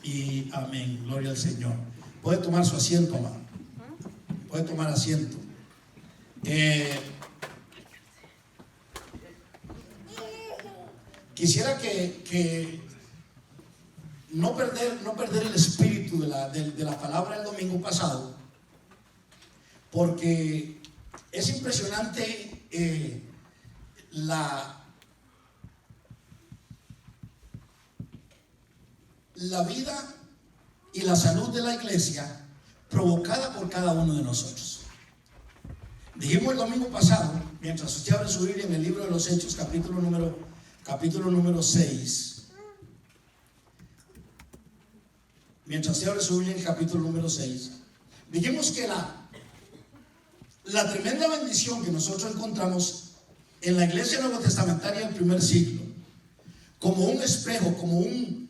Y amén, gloria al Señor. Puede tomar su asiento, amado. Puede tomar asiento. Quisiera que no perder el espíritu de la palabra del domingo pasado, porque es impresionante la vida y la salud de la iglesia provocada por cada uno de nosotros. Dijimos el domingo pasado, mientras usted abre su Biblia en el libro de los Hechos, capítulo número 6. Mientras usted abre su Biblia en el capítulo número 6, dijimos que la tremenda bendición que nosotros encontramos en la iglesia nuevo testamentaria del primer siglo, como un espejo, como un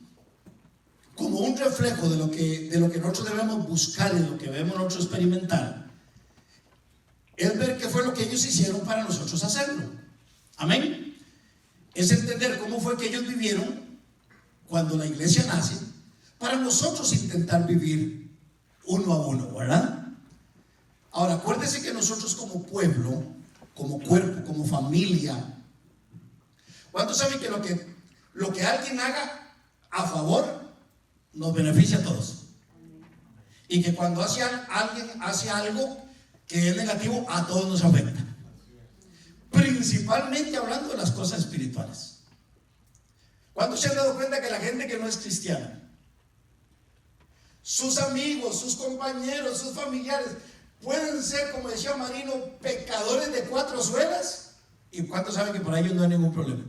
reflejo de lo que nosotros debemos buscar y de lo que debemos nosotros experimentar, es ver qué fue lo que ellos hicieron para nosotros hacerlo. Amén. Es entender cómo fue que ellos vivieron cuando la iglesia nace, para nosotros intentar vivir uno a uno, ¿verdad? Ahora, acuérdese que nosotros como pueblo, como cuerpo, como familia, ¿cuántos saben que lo que alguien haga a favor nos beneficia a todos? Y que cuando alguien hace algo que es negativo, a todos nos afecta. Principalmente hablando de las cosas espirituales. ¿Cuántos se han dado cuenta que la gente que no es cristiana, sus amigos, sus compañeros, sus familiares, pueden ser, como decía Marino, pecadores de 4 suelas? ¿Y cuántos saben que para ellos no hay ningún problema?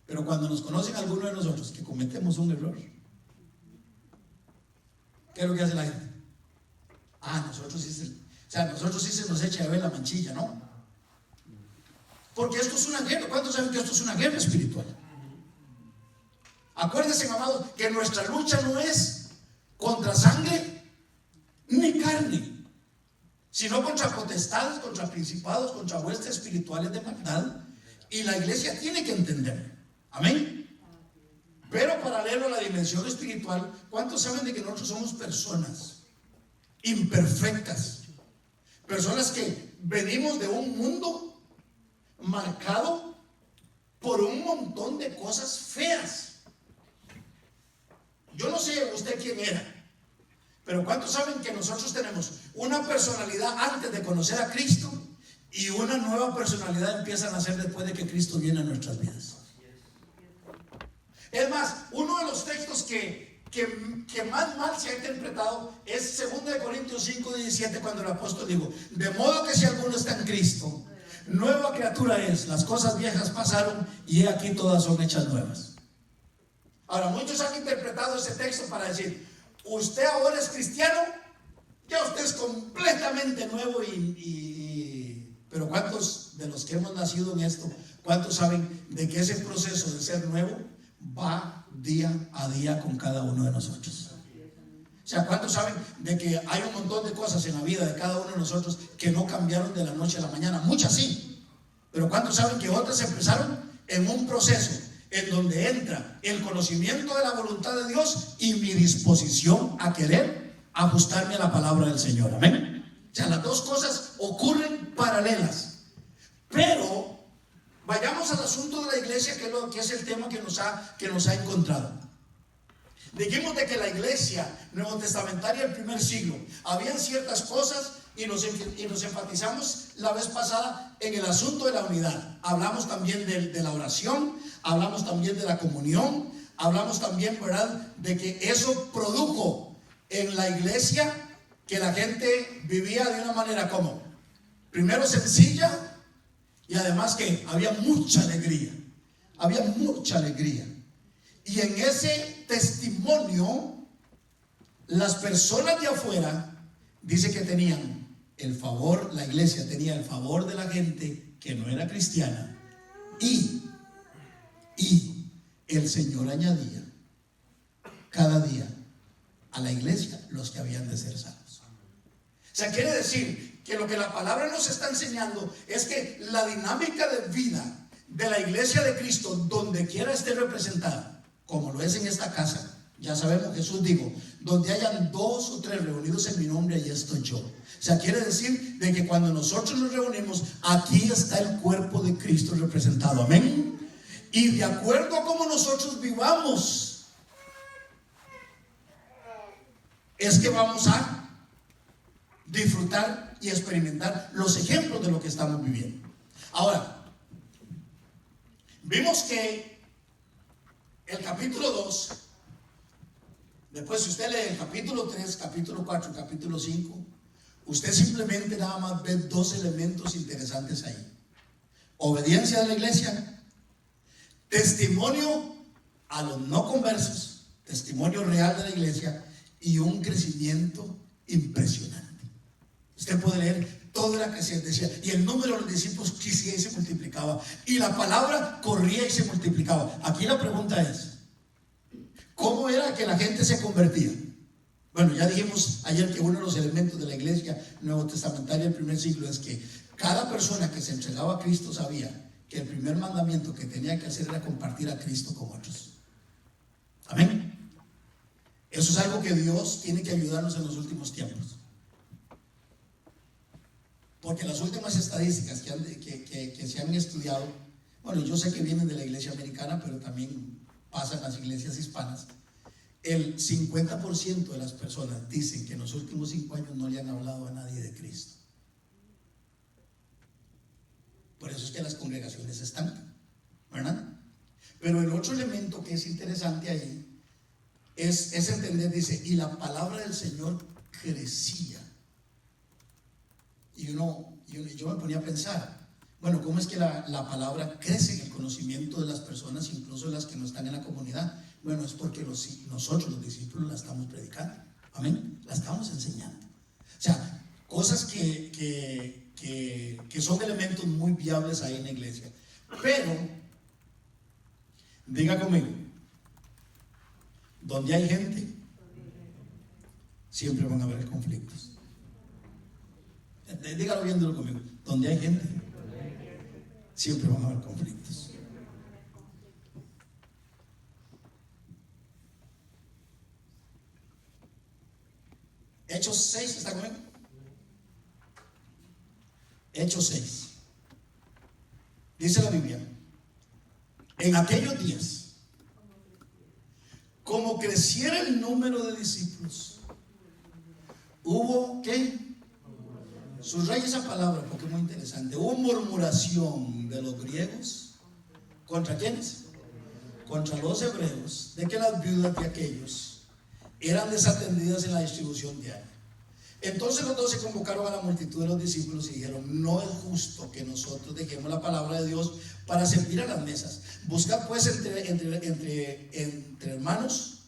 Pero cuando nos conocen algunos de nosotros que cometemos un error, ¿qué es lo que hace la gente? Nosotros sí se nos echa de ver la manchilla, ¿no? Porque esto es una guerra. ¿Cuántos saben que esto es una guerra espiritual? Acuérdense, amados, que nuestra lucha no es contra sangre ni carne, sino contra potestades, contra principados, contra huestes espirituales de maldad. Y la iglesia tiene que entender. Amén. Pero paralelo a la dimensión espiritual, ¿cuántos saben de que nosotros somos personas imperfectas? Personas que venimos de un mundo marcado por un montón de cosas feas. Yo no sé usted quién era, pero ¿cuántos saben que nosotros tenemos una personalidad antes de conocer a Cristo y una nueva personalidad empieza a nacer después de que Cristo viene a nuestras vidas? Es más, uno de los textos que más mal se ha interpretado es 2 Corintios 5:17, cuando el apóstol dijo: de modo que si alguno está en Cristo, nueva criatura es, las cosas viejas pasaron y he aquí todas son hechas nuevas. Ahora, muchos han interpretado ese texto para decir: usted ahora es cristiano, ya usted es completamente nuevo. Pero ¿cuántos de los que hemos nacido en esto, cuántos saben de que ese proceso de ser nuevo va día a día con cada uno de nosotros? O sea, ¿cuántos saben de que hay un montón de cosas en la vida de cada uno de nosotros que no cambiaron de la noche a la mañana? Muchas sí, pero ¿cuántos saben que otras empezaron en un proceso en donde entra el conocimiento de la voluntad de Dios y mi disposición a querer ajustarme a la palabra del Señor? Amén. O sea, las dos cosas ocurren paralelas. Pero vayamos al asunto de la iglesia, que es el tema que nos ha encontrado. Dijimos de que la iglesia nuevo testamentaria del primer siglo, habían ciertas cosas y nos enfatizamos la vez pasada en el asunto de la unidad. Hablamos también de la oración, hablamos también de la comunión, hablamos también, ¿verdad?, de que eso produjo en la iglesia que la gente vivía de una manera como, primero, sencilla, y además que había mucha alegría. Y en ese testimonio, las personas de afuera, dice que tenían el favor, la iglesia tenía el favor de la gente que no era cristiana, y el Señor añadía cada día a la iglesia los que habían de ser salvos. O sea, quiere decir que lo que la palabra nos está enseñando es que la dinámica de vida de la iglesia de Cristo, donde quiera esté representada, como lo es en esta casa, Ya sabemos, Jesús dijo, donde hayan 2 o 3 reunidos en mi nombre, ahí estoy yo. O sea, quiere decir de que cuando nosotros nos reunimos, aquí está el cuerpo de Cristo representado. Amén. Y de acuerdo a cómo nosotros vivamos, es que vamos a disfrutar y experimentar los ejemplos de lo que estamos viviendo. Ahora, vimos que el capítulo 2, después si usted lee el capítulo 3, capítulo 4, capítulo 5, usted simplemente nada más ve 2 elementos interesantes ahí: obediencia de la iglesia, testimonio a los no conversos, testimonio real de la iglesia, y un crecimiento impresionante. Usted puede leer todo lo que se decía, y el número de los discípulos crecía y se multiplicaba, y la palabra corría y se multiplicaba. Aquí la pregunta es, ¿cómo era que la gente se convertía? Bueno, ya dijimos ayer que uno de los elementos de la iglesia nuevo testamentaria del primer siglo es que cada persona que se entregaba a Cristo sabía que el primer mandamiento que tenía que hacer era compartir a Cristo con otros. Amén. Eso es algo que Dios tiene que ayudarnos en los últimos tiempos. Porque las últimas estadísticas que se han estudiado, bueno, yo sé que vienen de la iglesia americana, pero también pasan en las iglesias hispanas. El 50% de las personas dicen que en los últimos 5 años no le han hablado a nadie de Cristo. Por eso es que las congregaciones se estancan, ¿verdad? Pero el otro elemento que es interesante ahí es entender, dice, y la palabra del Señor crecía. Y yo me ponía a pensar, bueno, ¿cómo es que la palabra crece en el conocimiento de las personas, incluso de las que no están en la comunidad? Bueno, es porque nosotros los discípulos la estamos predicando. Amén. La estamos enseñando. O sea, cosas que son elementos muy viables ahí en la iglesia. Pero, diga conmigo, donde hay gente, siempre van a haber conflictos. Dígalo viéndolo conmigo. Donde hay gente, siempre van a haber conflictos. Hechos 6, ¿está conmigo? Hechos 6. Dice la Biblia: en aquellos días, como creciera el número de discípulos, hubo, ¿qué? Subraya esa palabra porque es muy interesante. Hubo murmuración de los griegos. ¿Contra quiénes? Contra los hebreos, de que las viudas de aquellos eran desatendidas en la distribución diaria. Entonces los 12 convocaron a la multitud de los discípulos y dijeron: no es justo que nosotros dejemos la palabra de Dios para servir a las mesas. Buscad pues entre hermanos,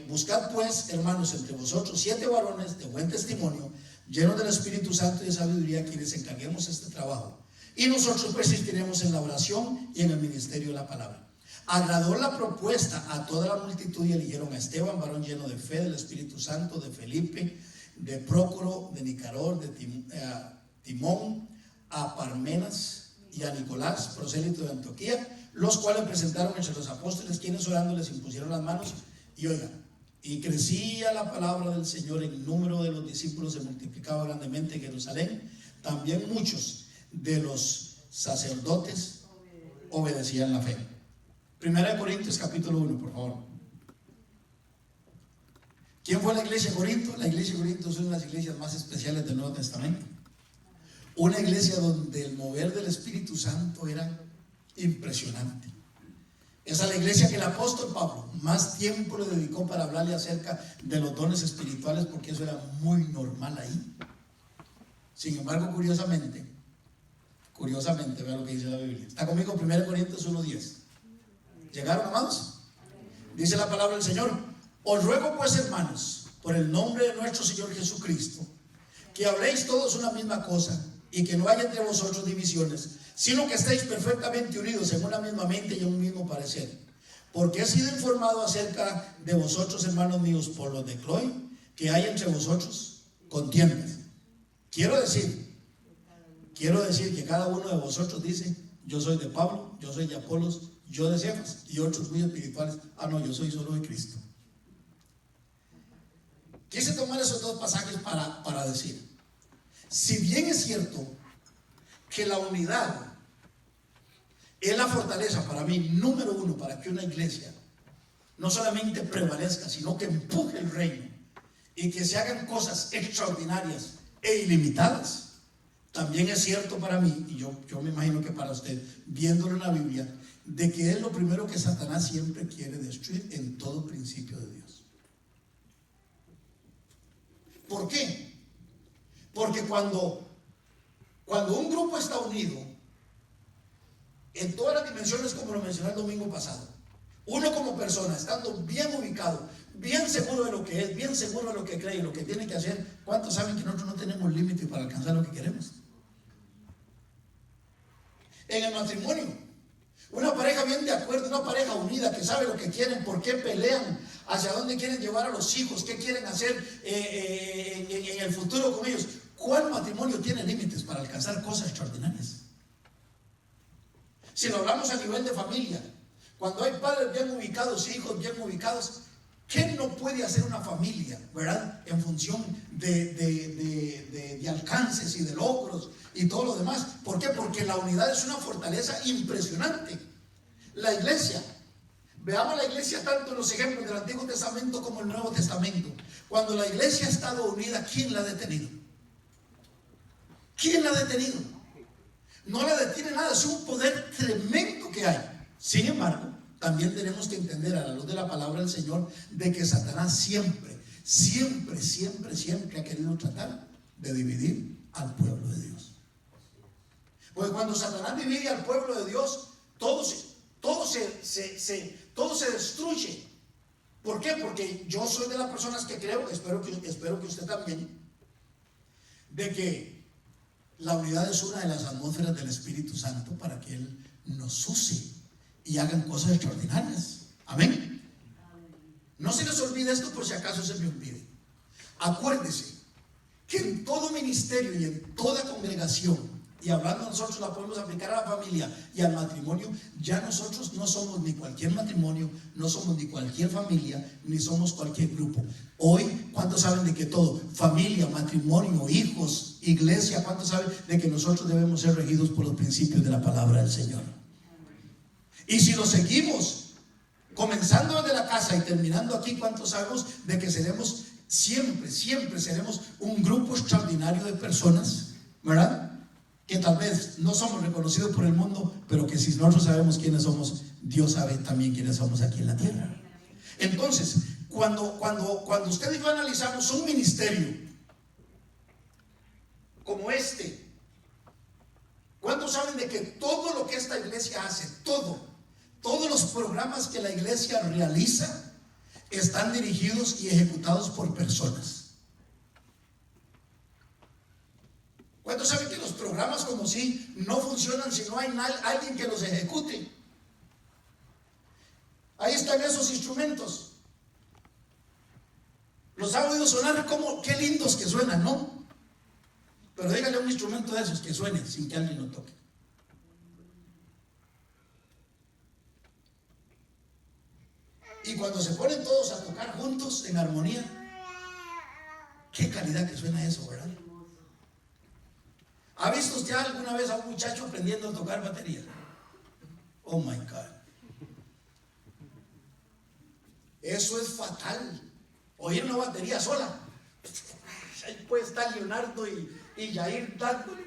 buscad pues, hermanos, entre vosotros 7 varones de buen testimonio, llenos del Espíritu Santo y de sabiduría, quienes encarguemos este trabajo, y nosotros persistiremos en la oración y en el ministerio de la palabra. Agradó la propuesta a toda la multitud y eligieron a Esteban, varón lleno de fe, del Espíritu Santo, de Felipe, de Prócoro, de Nicanor, de Timón, a Parmenas y a Nicolás, prosélito de Antioquía, los cuales presentaron entre los apóstoles, quienes orando les impusieron las manos. Y oigan, y crecía la palabra del Señor, el número de los discípulos se multiplicaba grandemente en Jerusalén. También muchos de los sacerdotes obedecían la fe. Primera de Corintios capítulo 1, por favor. ¿Quién fue la iglesia de Corinto? La iglesia de Corinto es una de las iglesias más especiales del Nuevo Testamento. Una iglesia donde el mover del Espíritu Santo era impresionante. Esa es la iglesia que el apóstol Pablo más tiempo le dedicó para hablarle acerca de los dones espirituales, porque eso era muy normal ahí. Sin embargo, curiosamente, vea lo que dice la Biblia. ¿Está conmigo? 1 Corintios 1:10. ¿Llegaron, amados? Dice la palabra del Señor: os ruego pues, hermanos, por el nombre de nuestro Señor Jesucristo, que habléis todos una misma cosa, y que no haya entre vosotros divisiones, sino que estéis perfectamente unidos en una misma mente y en un mismo parecer. Porque he sido informado acerca de vosotros, hermanos míos, por los de Cloé, que hay entre vosotros contiendas. Quiero decir que cada uno de vosotros dice: yo soy de Pablo, yo soy de Apolos, yo de Cefas y otros muy espirituales. Ah, no, yo soy solo de Cristo. Quise tomar esos dos pasajes para decir, si bien es cierto que la unidad es la fortaleza para mí, número uno, para que una iglesia no solamente prevalezca, sino que empuje el reino y que se hagan cosas extraordinarias e ilimitadas, también es cierto para mí, y yo me imagino que para usted, viéndolo en la Biblia, de que es lo primero que Satanás siempre quiere destruir en todo principio de Dios. ¿Por qué? Porque cuando un grupo está unido, en todas las dimensiones, como lo mencioné el domingo pasado, uno como persona, estando bien ubicado, bien seguro de lo que es, bien seguro de lo que cree y lo que tiene que hacer, ¿cuántos saben que nosotros no tenemos límite para alcanzar lo que queremos? En el matrimonio, una pareja bien de acuerdo, una pareja unida que sabe lo que quieren, por qué pelean, hacia dónde quieren llevar a los hijos, qué quieren hacer en el futuro con ellos. ¿Cuál matrimonio tiene límites para alcanzar cosas extraordinarias? Si lo hablamos a nivel de familia, cuando hay padres bien ubicados y hijos bien ubicados, ¿qué no puede hacer una familia, verdad? En función de alcances y de logros y todo lo demás. ¿Por qué? Porque la unidad es una fortaleza impresionante. La iglesia, veamos la iglesia tanto en los ejemplos del Antiguo Testamento como el Nuevo Testamento. Cuando la iglesia ha estado unida, ¿quién la ha detenido? ¿Quién la ha detenido? No la detiene nada, es un poder tremendo que hay. Sin embargo, también tenemos que entender a la luz de la palabra del Señor de que Satanás siempre ha querido tratar de dividir al pueblo de Dios. Porque cuando Satanás divide al pueblo de Dios, todo se destruye. ¿Por qué? Porque yo soy de las personas que creo, espero que usted también, de que la unidad es una de las atmósferas del Espíritu Santo para que Él nos use y hagan cosas extraordinarias. Amén. No se les olvide esto por si acaso se me olvide. Acuérdese que en todo ministerio y en toda congregación, y hablando nosotros la podemos aplicar a la familia y al matrimonio, ya nosotros no somos ni cualquier matrimonio, no somos ni cualquier familia, ni somos cualquier grupo. Hoy, ¿cuántos saben de que todo, familia, matrimonio, hijos, iglesia, cuántos saben de que nosotros debemos ser regidos por los principios de la palabra del Señor? Y si lo seguimos, comenzando desde la casa y terminando aquí, ¿cuántos sabemos de que seremos siempre seremos un grupo extraordinario de personas, ¿verdad? Que tal vez no somos reconocidos por el mundo, pero que si nosotros sabemos quiénes somos, Dios sabe también quiénes somos aquí en la tierra. Entonces, cuando usted y yo analizamos un ministerio como este, ¿cuántos saben de que todo lo que esta iglesia hace, todos los programas que la iglesia realiza están dirigidos y ejecutados por personas? ¿Cuántos saben que los programas como si no funcionan si no hay alguien que los ejecute? Ahí están esos instrumentos. Los ha oído sonar como, qué lindos que suenan, ¿no? Pero dígale un instrumento de esos que suene sin que alguien lo toque. Y cuando se ponen todos a tocar juntos en armonía, qué calidad que suena eso, ¿verdad? ¿Ha visto usted alguna vez a un muchacho aprendiendo a tocar batería? Oh my God. Eso es fatal. Oír una batería sola. Ahí puede estar Leonardo y Jair dándole.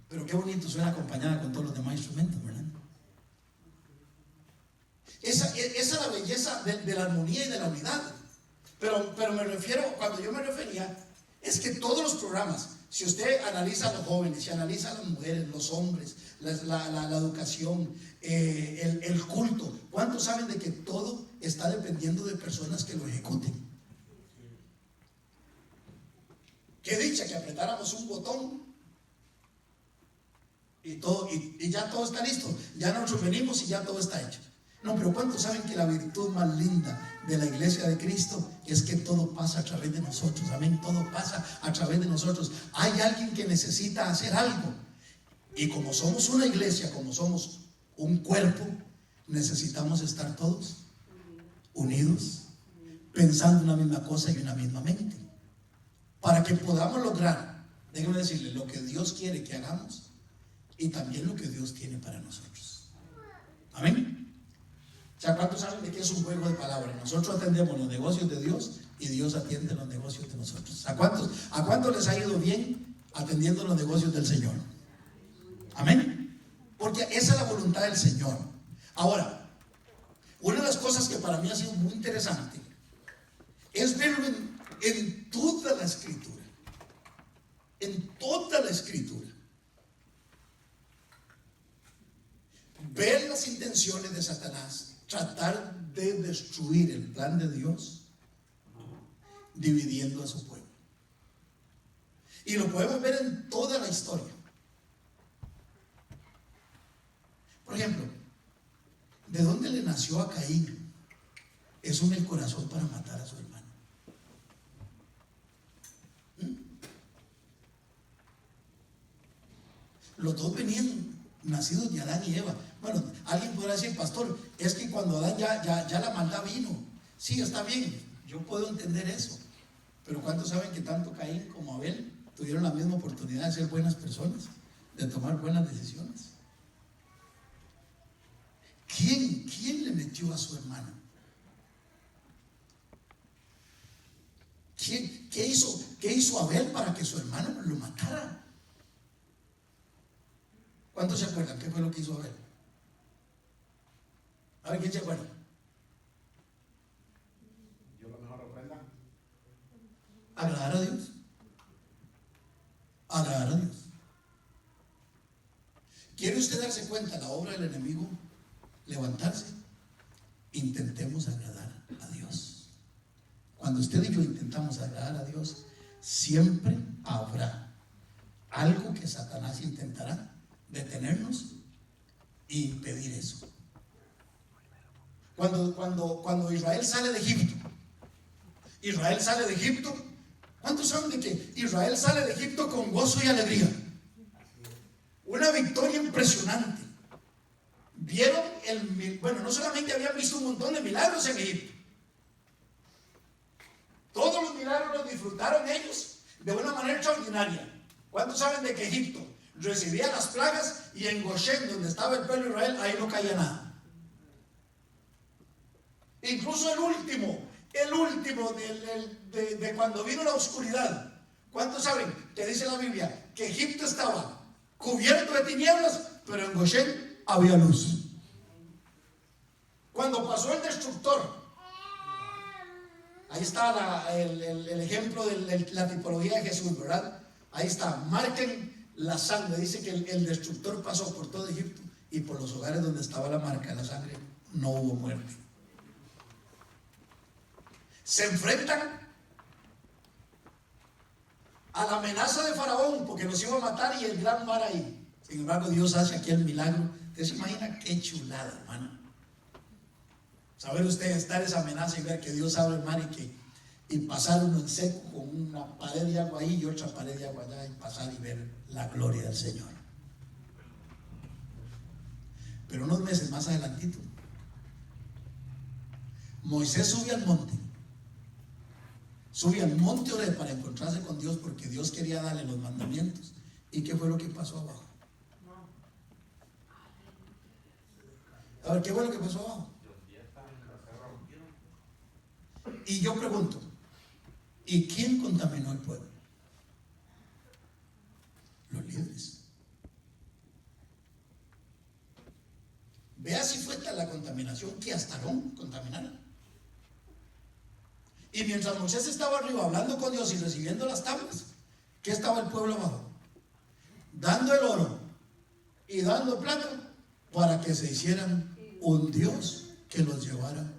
Pero qué bonito suena acompañada con todos los demás instrumentos, ¿verdad? Esa es la belleza de la armonía y de la unidad. Pero me refiero, cuando yo me refería, es que todos los programas, si usted analiza a los jóvenes, si analiza a las mujeres, los hombres, la educación, el culto, ¿cuántos saben de que todo está dependiendo de personas que lo ejecuten? Qué dicha que apretáramos un botón y ya todo está listo, ya nosotros venimos y ya todo está hecho. No, pero ¿cuántos saben que la virtud más linda de la iglesia de Cristo es que todo pasa a través de nosotros? Amén, todo pasa a través de nosotros. Hay alguien que necesita hacer algo Y como somos una iglesia, como somos un cuerpo, necesitamos estar todos unidos, pensando una misma cosa y una misma mente, para que podamos lograr, déjenme decirle, lo que Dios quiere que hagamos y también lo que Dios tiene para nosotros. Amén. O sea, ¿cuántos saben de qué es un juego de palabras? Nosotros atendemos los negocios de Dios y Dios atiende los negocios de nosotros. ¿A cuántos les ha ido bien atendiendo los negocios del Señor? Amén. Porque esa es la voluntad del Señor. Ahora, una de las cosas que para mí ha sido muy interesante es verlo en toda la Escritura. En toda la Escritura. Ver las intenciones de Satanás, tratar de destruir el plan de Dios, dividiendo a su pueblo. Y lo podemos ver en toda la historia. Por ejemplo, ¿de dónde le nació a Caín? Eso en el corazón para matar a su hermano. Los dos venían nacidos de Adán y Eva. Bueno, alguien podrá decir, pastor, es que cuando Adán ya la maldad vino. Sí, está bien, yo puedo entender eso. Pero ¿cuántos saben que tanto Caín como Abel tuvieron la misma oportunidad de ser buenas personas, de tomar buenas decisiones? ¿Quién le metió a su hermano? ¿Qué hizo Abel para que su hermano lo matara? ¿Cuántos se acuerdan? ¿Qué fue lo que hizo Abel? A ver, ¿quién se acuerda? Dio la mejor ofrenda. Agradar a Dios. Agradar a Dios. ¿Quiere usted darse cuenta la obra del enemigo? Levantarse. Intentemos agradar a Dios. Cuando usted y yo intentamos agradar a Dios, siempre habrá algo que Satanás intentará detenernos y impedir eso. Cuando Israel sale de Egipto, ¿cuántos saben de que Israel sale de Egipto con gozo y alegría? Una victoria impresionante. Vieron no solamente habían visto un montón de milagros en Egipto, todos los milagros los disfrutaron ellos de una manera extraordinaria. ¿Cuántos saben de que Egipto recibía las plagas y en Goshen, donde estaba el pueblo de Israel, ahí no caía nada? Incluso el último de cuando vino la oscuridad, ¿cuántos saben que dice la Biblia que Egipto estaba cubierto de tinieblas, pero en Goshen había luz? Cuando pasó el destructor, ahí está el ejemplo de la tipología de Jesús, ¿verdad? Ahí está, marquen la sangre. Dice que el destructor pasó por todo Egipto y por los hogares donde estaba la marca de la sangre no hubo muerte. Se enfrentan a la amenaza de Faraón porque los iba a matar y el gran mar ahí. Sin embargo, Dios hace aquí el milagro. ¿Usted se imagina qué chulada, hermano? Saber usted estar esa amenaza y ver que Dios abre el mar y pasar uno en seco con una pared de agua ahí y otra pared de agua allá, y pasar y ver la gloria del Señor. Pero unos meses más adelantito, Moisés sube al monte Oreb para encontrarse con Dios, porque Dios quería darle los mandamientos. ¿Y qué fue lo que pasó abajo? A ver, ¿qué fue lo que pasó abajo? Y yo pregunto, ¿y quién contaminó el pueblo? Los líderes. Vea si fue tal la contaminación que hasta Aarón contaminara. Y mientras Moisés estaba arriba hablando con Dios y recibiendo las tablas, ¿qué estaba el pueblo abajo? Dando el oro y dando plata para que se hicieran un Dios que los llevara.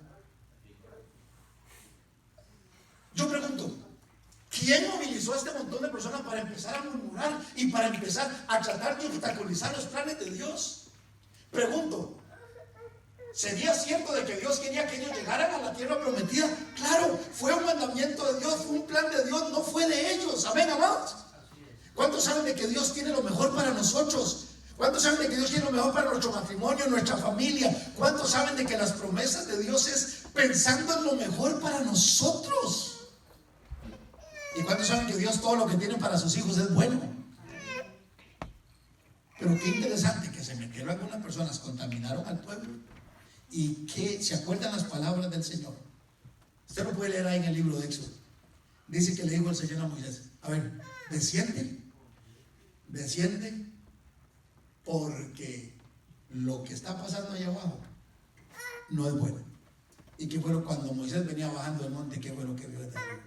Yo pregunto, ¿quién movilizó a este montón de personas para empezar a murmurar y para empezar a tratar de obstaculizar los planes de Dios? Pregunto, ¿sería cierto de que Dios quería que ellos llegaran a la tierra prometida? Claro, fue un mandamiento de Dios, fue un plan de Dios, no fue de ellos. Amén, amados. ¿Cuántos saben de que Dios tiene lo mejor para nosotros? ¿Cuántos saben de que Dios quiere lo mejor para nuestro matrimonio, nuestra familia? ¿Cuántos saben de que las promesas de Dios es pensando en lo mejor para nosotros? ¿Y cuántos saben que Dios todo lo que tiene para sus hijos es bueno? Pero qué interesante que se metieron algunas personas, contaminaron al pueblo y que se acuerdan las palabras del Señor. Usted lo puede leer ahí en el libro de Éxodo. Dice que le dijo el Señor a Moisés: a ver, desciende, porque lo que está pasando allá abajo no es bueno. ¿Y qué fue cuando Moisés venía bajando del monte? ¿Qué fue lo que vio desde arriba?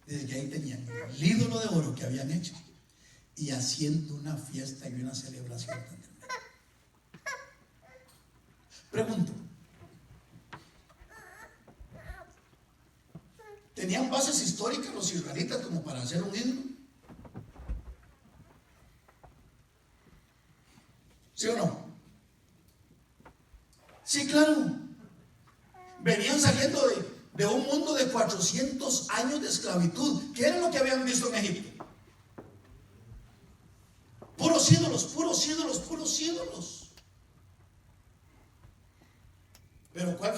Desde que ahí tenían el ídolo de oro que habían hecho y haciendo una fiesta y una celebración. Pregunto, ¿tenían bases históricas los israelitas como para hacer un ídolo? ¿Sí o no? Sí, claro. Venían saliendo de un mundo de 400 años de esclavitud. ¿Qué era lo que habían visto en Egipto? Puros ídolos, puros ídolos, puros ídolos. Pero ¿cuál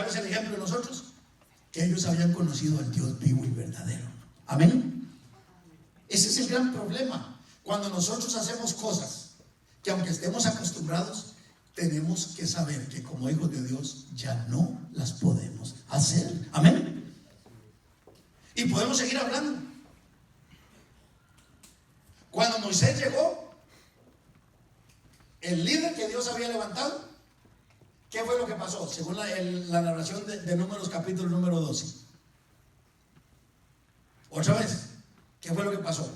es el ejemplo de nosotros? Que ellos habían conocido al Dios vivo y verdadero. Amén. Ese es el gran problema. Cuando nosotros hacemos cosas que, aunque estemos acostumbrados, tenemos que saber que como hijos de Dios ya no las podemos hacer. Amén. Y podemos seguir hablando. Cuando Moisés llegó, el líder que Dios había levantado, ¿qué fue lo que pasó? Según la narración de Números capítulo número 12. Otra vez, ¿qué fue lo que pasó?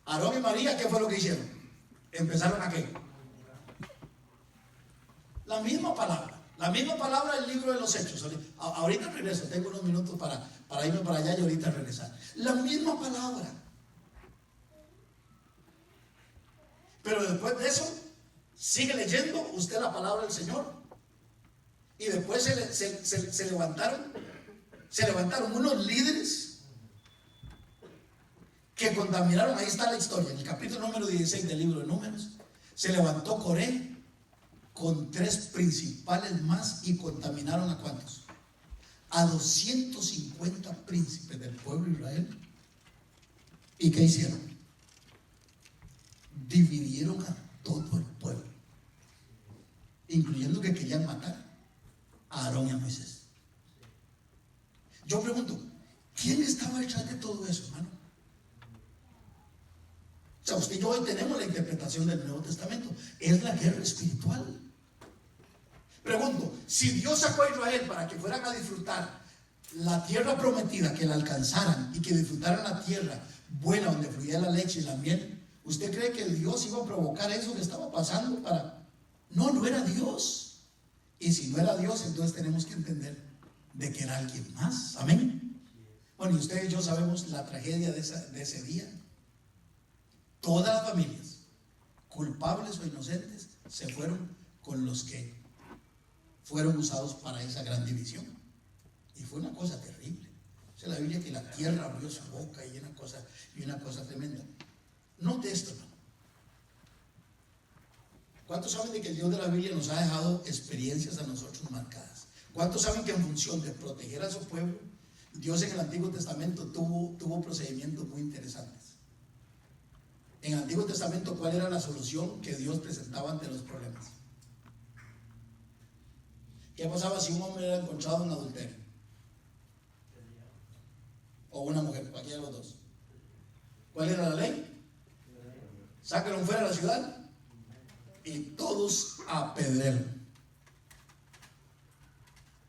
Aarón y María, ¿qué fue lo que hicieron? Empezaron a ¿qué? La misma palabra del libro de los Hechos. Ahorita regreso, tengo unos minutos para irme para allá y ahorita regresar. La misma palabra. Pero después de eso, sigue leyendo usted la palabra del Señor. Y después se levantaron unos líderes que contaminaron. Ahí está la historia, en el capítulo número 16 del libro de Números. Se levantó Coré con 3 principales más y contaminaron ¿a cuántos? A 250 príncipes del pueblo de Israel. ¿Y qué hicieron? Dividieron a todo el pueblo, incluyendo que querían matar a Aarón y a Moisés. Yo pregunto, ¿quién estaba detrás de todo eso, hermano? O sea, usted y yo hoy tenemos la interpretación del Nuevo Testamento. Es la guerra espiritual. Pregunto, si Dios sacó a Israel para que fueran a disfrutar la tierra prometida, que la alcanzaran y que disfrutaran la tierra buena donde fluía la leche y la miel, ¿usted cree que Dios iba a provocar eso que estaba pasando para...? No era Dios. Y si no era Dios, entonces tenemos que entender de que era alguien más. Amén. Bueno, y ustedes y yo sabemos la tragedia de ese día. Todas las familias, culpables o inocentes, se fueron con los que fueron usados para esa gran división. Y fue una cosa terrible. O sea, la Biblia que la tierra abrió su boca y una cosa tremenda. Note esto, hermano. ¿Cuántos saben de que el Dios de la Biblia nos ha dejado experiencias a nosotros marcadas? ¿Cuántos saben que en función de proteger a su pueblo, Dios en el Antiguo Testamento tuvo procedimientos muy interesantes? En el Antiguo Testamento, ¿cuál era la solución que Dios presentaba ante los problemas? ¿Qué pasaba si un hombre era encontrado en adulterio? O una mujer, cualquiera de los dos. ¿Cuál era la ley? Sáquenlo fuera de la ciudad y todos a apedrearlo.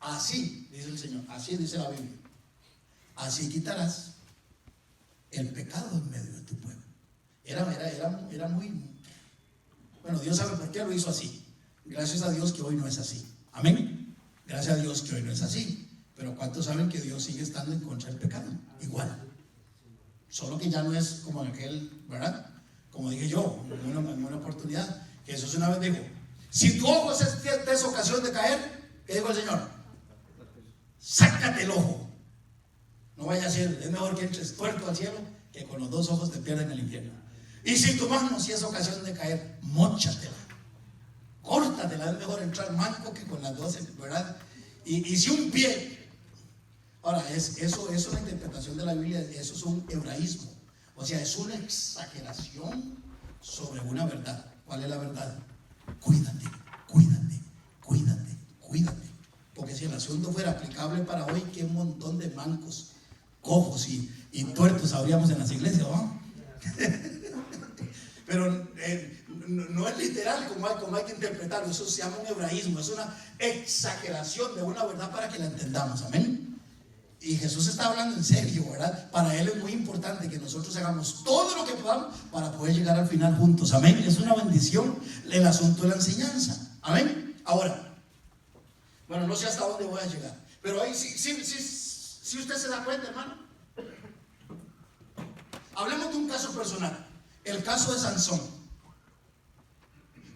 Así dice el Señor, así dice la Biblia. Así quitarás el pecado en medio de tu pueblo. Era muy... Bueno, Dios sabe por qué lo hizo así. Gracias a Dios que hoy no es así. Amén. Gracias a Dios que hoy no es así. Pero ¿cuántos saben que Dios sigue estando en contra del pecado? Igual. Solo que ya no es como aquel, ¿verdad? Como dije yo, en una oportunidad, Jesús una vez dijo: si tu ojo es ocasión de caer, ¿qué dijo el Señor? Sácate el ojo. No vaya a ser, es mejor que entres tuerto al cielo que con los 2 ojos te pierdan en el infierno. Y si tu mano, si es ocasión de caer, móchatela, córtatela. Es mejor entrar manco que con las 12, ¿verdad? Y si un pie. Ahora, eso es una interpretación de la Biblia, eso es un hebraísmo. O sea, es una exageración sobre una verdad. ¿Cuál es la verdad? Cuídate, cuídate, cuídate, cuídate. Porque si el asunto fuera aplicable para hoy, qué montón de mancos, cojos y tuertos habríamos en las iglesias, ¿no? Pero no es literal como hay que interpretarlo. Eso se llama un hebraísmo, es una exageración de una verdad para que la entendamos, amén. Y Jesús está hablando en serio, ¿verdad? Para Él es muy importante que nosotros hagamos todo lo que podamos para poder llegar al final juntos, amén. Es una bendición el asunto de la enseñanza, amén. Ahora, bueno, no sé hasta dónde voy a llegar, pero ahí sí usted se da cuenta, hermano. Hablemos de un caso personal, el caso de Sansón.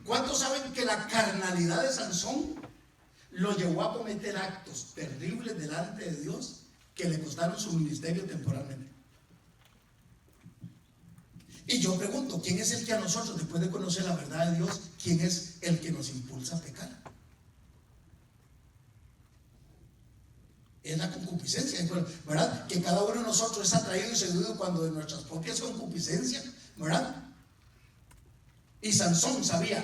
¿Cuántos saben que la carnalidad de Sansón lo llevó a cometer actos terribles delante de Dios que le costaron su ministerio temporalmente? Y yo pregunto, ¿quién es el que a nosotros, después de conocer la verdad de Dios, quién es el que nos impulsa a pecar? Es la concupiscencia, ¿verdad? Que cada uno de nosotros es atraído y seducido cuando de nuestras propias concupiscencias, ¿verdad? Y Sansón sabía,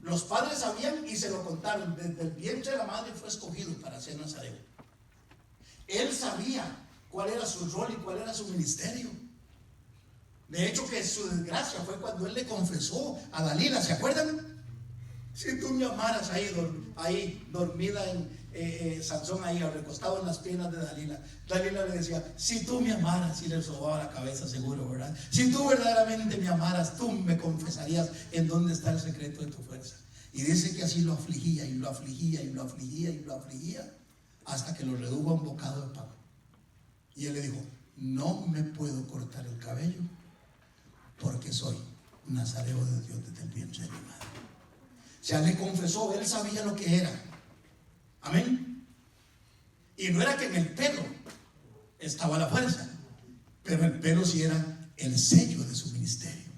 los padres sabían y se lo contaron, desde el vientre de la madre fue escogido para ser nazareo. Él sabía cuál era su rol y cuál era su ministerio. De hecho, que su desgracia fue cuando él le confesó a Dalila, ¿se acuerdan? Si tú me amaras ahí dormida Sansón ahí recostado en las piernas de Dalila. Dalila le decía, si tú me amaras, y le sobaba la cabeza seguro, ¿verdad? Si tú verdaderamente me amaras, tú me confesarías en dónde está el secreto de tu fuerza. Y dice que así lo afligía y lo afligía y lo afligía y lo afligía hasta que lo redujo a un bocado de pan. Y él le dijo, no me puedo cortar el cabello porque soy nazareo de Dios desde el vientre de mi madre. O sea, le confesó, él sabía lo que era. Amén. Y no era que en el pelo estaba la fuerza, pero el pelo sí era el sello de su ministerio.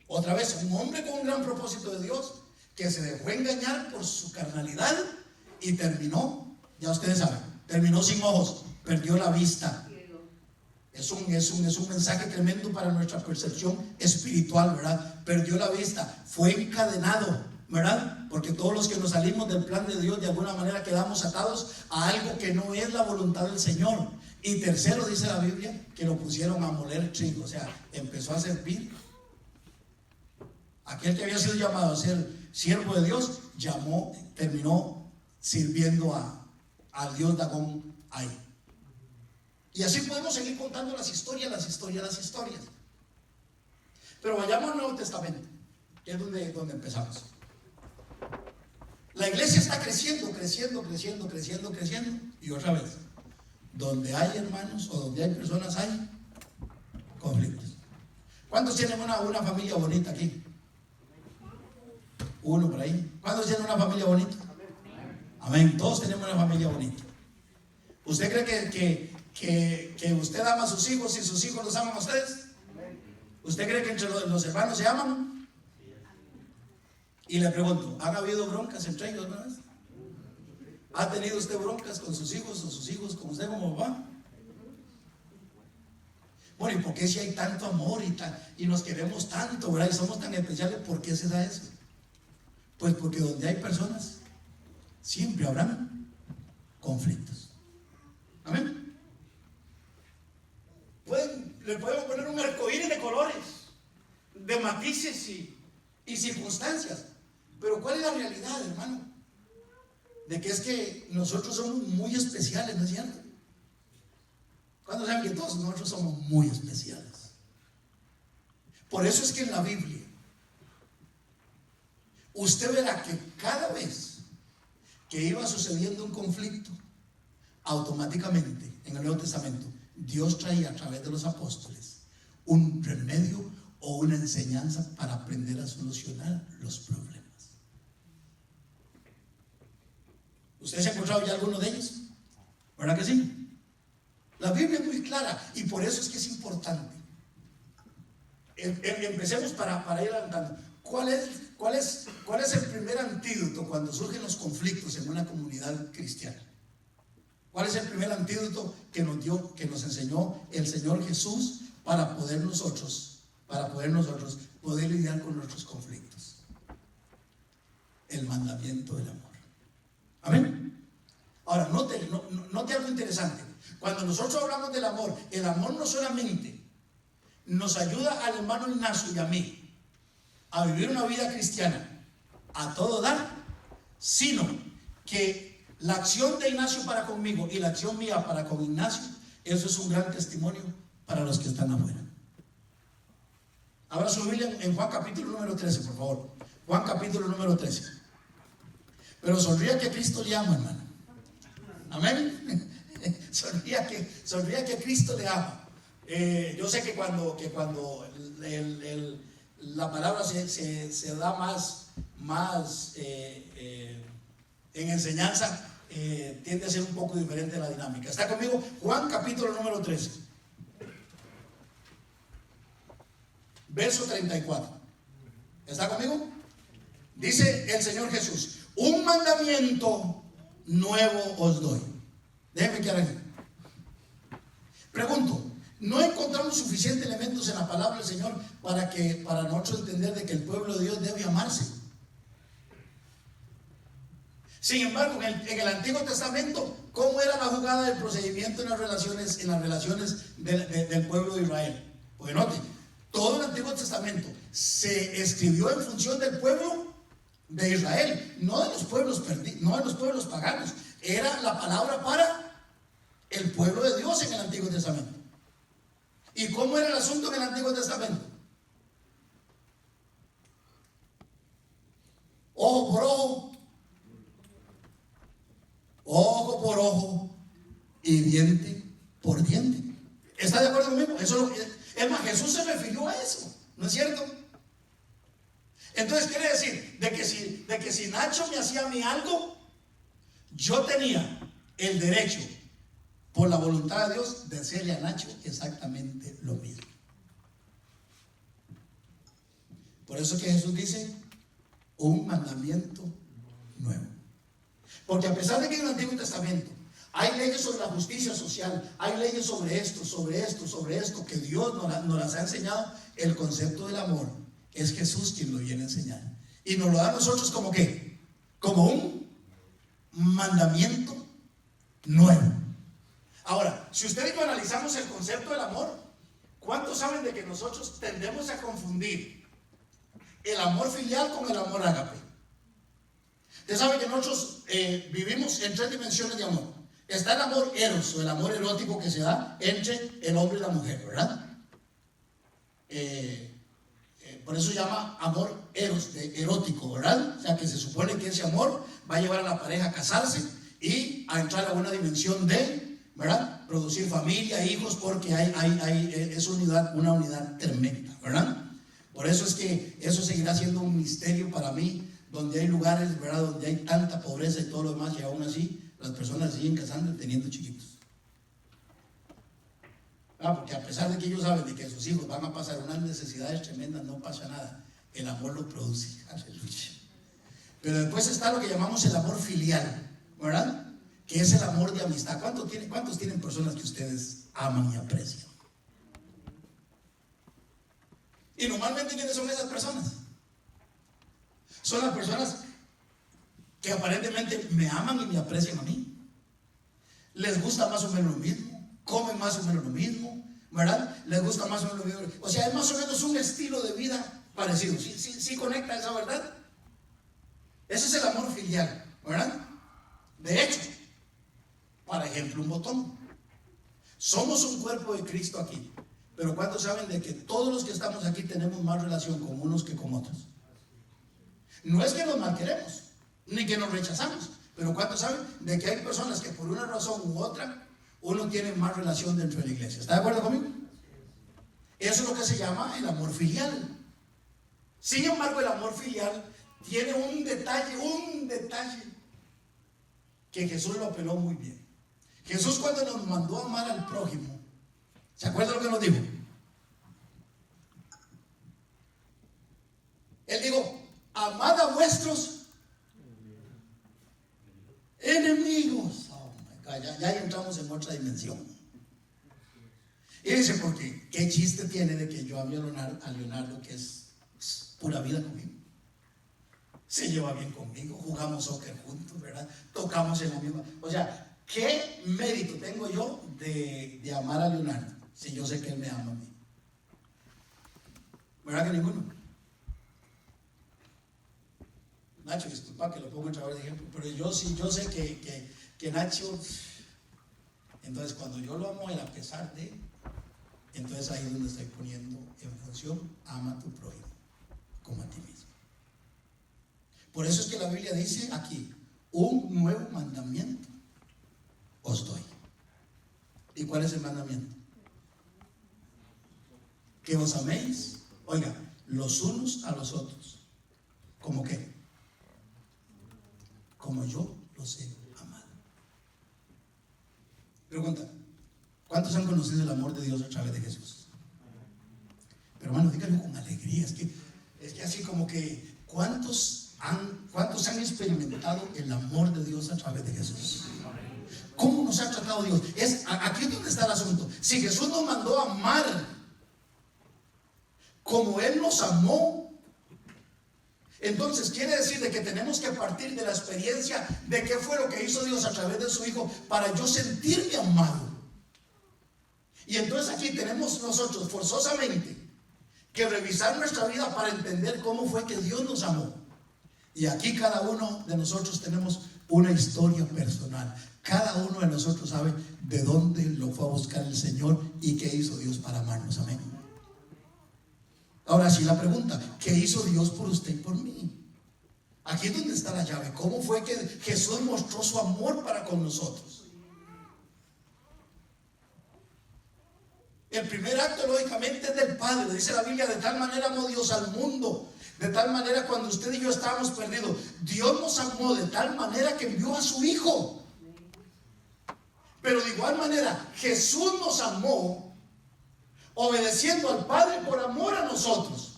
Otra vez, un hombre con un gran propósito de Dios que se dejó engañar por su carnalidad y terminó, ya ustedes saben, terminó sin ojos, perdió la vista. Es un mensaje tremendo para nuestra percepción espiritual, ¿verdad? Perdió la vista, fue encadenado, ¿verdad? Porque todos los que nos salimos del plan de Dios de alguna manera quedamos atados a algo que no es la voluntad del Señor. Y tercero, dice la Biblia, que lo pusieron a moler trigo, o sea, empezó a servir. Aquel que había sido llamado a ser siervo de Dios, terminó sirviendo al dios Dagón ahí. Y así podemos seguir contando las historias. Pero vayamos al Nuevo Testamento, que es donde empezamos. La iglesia está creciendo. Y otra vez, donde hay hermanos o donde hay personas hay conflictos. ¿Cuántos tienen una familia bonita aquí? Uno por ahí. ¿Cuántos tienen una familia bonita? Amén. Todos tenemos una familia bonita. ¿Usted cree que usted ama a sus hijos y sus hijos los aman a ustedes? ¿Usted cree que entre los hermanos se aman? Y le pregunto, ¿han habido broncas entre ellos alguna vez? ¿Ha tenido usted broncas con sus hijos o sus hijos con usted como papá? Bueno, ¿y por qué si hay tanto amor y nos queremos tanto, ¿verdad? Y somos tan especiales, ¿por qué se da eso? Pues porque donde hay personas siempre habrán conflictos. Amén. Le podemos poner un arcoíris de colores, de matices y circunstancias, pero ¿cuál es la realidad, hermano? De que es que nosotros somos muy especiales, ¿no es cierto? ¿Cuántos saben que todos nosotros somos muy especiales? Por eso es que en la Biblia usted verá que cada vez que iba sucediendo un conflicto, automáticamente en el Nuevo Testamento Dios traía a través de los apóstoles un remedio o una enseñanza para aprender a solucionar los problemas. ¿Usted se ha encontrado ya alguno de ellos? ¿Verdad que sí? Biblia es muy clara y por eso es que es importante. Empecemos para ir adelantando. ¿Cuál es el primer antídoto cuando surgen los conflictos en una comunidad cristiana? ¿Cuál es el primer antídoto que nos enseñó el Señor Jesús para poder nosotros poder lidiar con nuestros conflictos? El mandamiento del amor. Amén. Ahora, note algo interesante. Cuando nosotros hablamos del amor, el amor no solamente nos ayuda al hermano Ignacio y a mí a vivir una vida cristiana a todo dar, sino que la acción de Ignacio para conmigo y la acción mía para con Ignacio, eso es un gran testimonio para los que están afuera. Abra su Biblia en Juan capítulo número 13, por favor. Juan capítulo número 13. Pero sonría que Cristo le ama, hermano. Amén. Sonría que Cristo le ama. Yo sé que cuando la palabra se da más en enseñanza, tiende a ser un poco diferente la dinámica. ¿Está conmigo? Juan capítulo número 13, verso 34. ¿Está conmigo? Dice el Señor Jesús: un mandamiento nuevo os doy. Déjenme quedar aquí. Pregunto, ¿no encontramos suficientes elementos en la palabra del Señor para nosotros entender de que el pueblo de Dios debe amarse? Sin embargo, en el Antiguo Testamento, ¿cómo era la jugada del procedimiento en las relaciones del pueblo de Israel? Pues note, todo el Antiguo Testamento se escribió en función del pueblo de Israel, no de los pueblos paganos. Era la palabra para el pueblo de Dios en el Antiguo Testamento. ¿Y cómo era el asunto en el Antiguo Testamento? Ojo por ojo, ojo por ojo y diente por diente. ¿Está de acuerdo conmigo? Es más, Jesús se refirió a eso, ¿no es cierto? Entonces quiere decir de que si Nacho me hacía a mí algo, yo tenía el derecho, por la voluntad de Dios, de hacerle a Nacho exactamente lo mismo. Por eso que Jesús dice: un mandamiento nuevo. Porque a pesar de que en el Antiguo Testamento hay leyes sobre la justicia social, hay leyes sobre esto, que Dios nos las ha enseñado, el concepto del amor es Jesús quien lo viene a enseñar. Y nos lo da a nosotros como ¿qué? Como un mandamiento nuevo. Ahora, si usted y yo analizamos el concepto del amor, ¿cuántos saben de que nosotros tendemos a confundir el amor filial con el amor ágape? Usted sabe que nosotros vivimos en 3 dimensiones de amor. Está el amor eros, o el amor erótico que se da entre el hombre y la mujer, ¿verdad? Por eso se llama amor eros, erótico, ¿verdad? O sea, que se supone que ese amor va a llevar a la pareja a casarse y a entrar a una dimensión de, ¿verdad?, producir familia, hijos, porque es una unidad tremenda, ¿verdad? Por eso es que eso seguirá siendo un misterio para mí, donde hay lugares, ¿verdad?, donde hay tanta pobreza y todo lo demás, y aún así las personas siguen casando y teniendo chiquitos. Porque a pesar de que ellos saben de que sus hijos van a pasar unas necesidades tremendas, no pasa nada. El amor lo produce. Aleluya. Pero después está lo que llamamos el amor filial, ¿verdad?, que es el amor de amistad. ¿Cuántos tienen personas que ustedes aman y aprecian? Y normalmente, ¿quiénes son esas personas? Son las personas que aparentemente me aman y me aprecian a mí. Les gusta más o menos lo mismo, comen más o menos lo mismo, ¿verdad? Les gusta más o menos lo mismo. O sea, es más o menos un estilo de vida parecido. ¿Sí conecta esa verdad? Ese es el amor filial, ¿verdad? De hecho, para ejemplo, un botón. Somos un cuerpo de Cristo aquí, pero ¿cuántos saben de que todos los que estamos aquí tenemos más relación con unos que con otros? No es que nos malqueremos, ni que nos rechazamos, pero ¿cuántos saben de que hay personas que por una razón u otra uno tiene más relación dentro de la iglesia? ¿Está de acuerdo conmigo? Eso es lo que se llama el amor filial. Sin embargo, el amor filial tiene un detalle que Jesús lo apeló muy bien. Jesús, cuando nos mandó a amar al prójimo, ¿Se acuerda lo que nos dijo? Él dijo, amad a vuestros enemigos. Oh my God, ya entramos en otra dimensión. Y dice, porque qué chiste tiene de que yo hable a Leonardo, que es pura vida conmigo. Se lleva bien conmigo, jugamos soccer juntos, ¿verdad? Tocamos en la misma. O sea, ¿qué mérito tengo yo de amar a Leonardo si yo sé que él me ama a mí? ¿Verdad que ninguno? Nacho, disculpa que lo pongo otra vez de ejemplo, pero yo sé que Nacho, entonces cuando yo lo amo a él a pesar de, entonces ahí es donde estoy poniendo en función, ama a tu prójimo como a ti mismo. Por eso es que la Biblia dice aquí, un nuevo mandamiento os doy. ¿Y cuál es el mandamiento? Que os améis, oiga, los unos a los otros. ¿Cómo qué? Como yo los he amado. Pregunta, ¿cuántos han conocido el amor de Dios a través de Jesús? Pero hermano, díganlo con alegría. Es que así como que ¿cuántos han experimentado el amor de Dios a través de Jesús? ¿Cómo nos ha tratado Dios? Aquí es donde está el asunto. Si Jesús nos mandó a amar como Él nos amó, entonces quiere decir de que tenemos que partir de la experiencia de qué fue lo que hizo Dios a través de su Hijo para yo sentirme amado. Y entonces aquí tenemos nosotros forzosamente que revisar nuestra vida para entender cómo fue que Dios nos amó. Y aquí cada uno de nosotros tenemos una historia personal. Cada uno de nosotros sabe de dónde lo fue a buscar el Señor y qué hizo Dios para amarnos. Amén. Ahora sí la pregunta, ¿qué hizo Dios por usted y por mí? Aquí es donde está la llave. ¿Cómo fue que Jesús mostró su amor para con nosotros? El primer acto lógicamente es del Padre. Dice la Biblia, de tal manera amó Dios al mundo. De tal manera cuando usted y yo estábamos perdidos, Dios nos amó de tal manera que envió a su Hijo. Pero de igual manera Jesús nos amó obedeciendo al Padre por amor a nosotros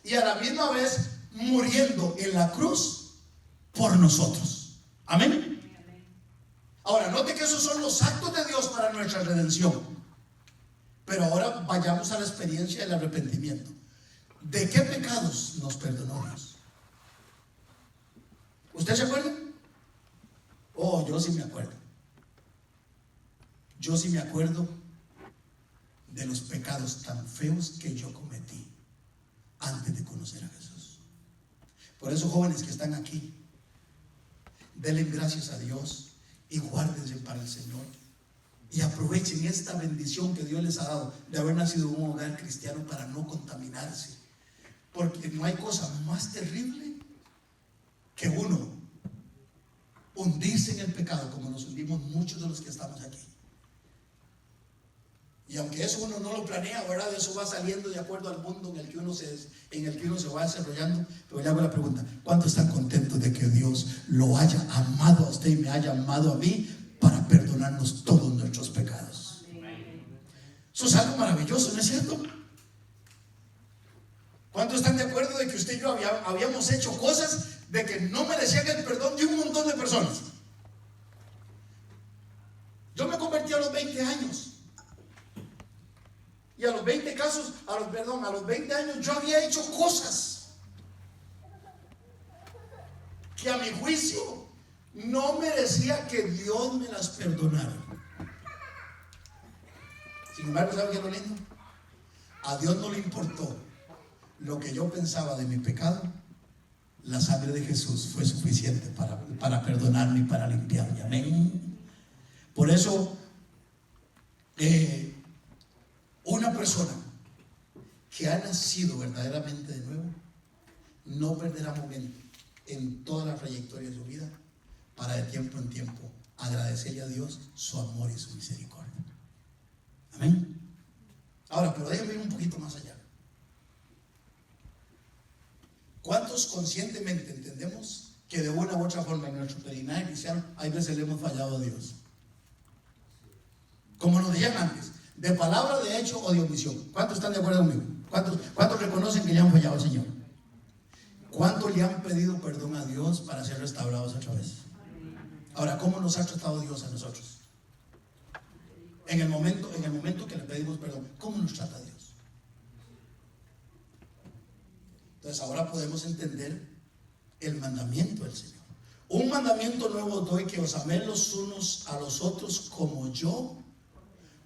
y a la misma vez muriendo en la cruz por nosotros. Amén. Ahora note que esos son los actos de Dios para nuestra redención. Pero ahora vayamos a la experiencia del arrepentimiento. ¿De qué pecados nos perdonó Dios? ¿Usted se acuerda? Oh, yo sí me acuerdo. Yo sí me acuerdo de los pecados tan feos que yo cometí antes de conocer a Jesús. Por eso, jóvenes que están aquí, denle gracias a Dios y guárdense para el Señor y aprovechen esta bendición que Dios les ha dado de haber nacido en un hogar cristiano para no contaminarse, porque no hay cosa más terrible que uno hundirse en el pecado como nos hundimos muchos de los que estamos aquí. Y aunque eso uno no lo planea, ¿verdad? Eso va saliendo de acuerdo al mundo en el que uno se va desarrollando. Pero le hago la pregunta, ¿cuántos están contentos de que Dios lo haya amado a usted y me haya amado a mí para perdonarnos todos nuestros pecados? Eso es algo maravilloso, ¿no es cierto? ¿Cuántos están de acuerdo de que usted y yo habíamos hecho cosas de que no merecían el perdón de un montón de personas? Yo me convertí a los 20 años. Y a los 20 años yo había hecho cosas que a mi juicio no merecía que Dios me las perdonara. Sin embargo, ¿saben qué es lo lindo? A Dios no le importó lo que yo pensaba de mi pecado. La sangre de Jesús fue suficiente para perdonarme y para limpiarme. Amén. Por eso una persona que ha nacido verdaderamente de nuevo no perderá momento en toda la trayectoria de su vida para de tiempo en tiempo agradecerle a Dios su amor y su misericordia. Amén. Ahora, pero déjenme ir un poquito más allá. ¿Cuántos conscientemente entendemos que de una u otra forma en nuestro peregrinaje cristiano hay veces le hemos fallado a Dios? Como nos decían antes, ¿De palabra, de hecho o de omisión? ¿Cuántos están de acuerdo conmigo? ¿Cuántos reconocen que le han fallado al Señor? ¿Cuántos le han pedido perdón a Dios para ser restaurados otra vez? Ahora, ¿cómo nos ha tratado Dios a nosotros? En el momento que le pedimos perdón, ¿cómo nos trata Dios? Entonces ahora podemos entender el mandamiento del Señor. Un mandamiento nuevo doy, que os améis los unos a los otros como yo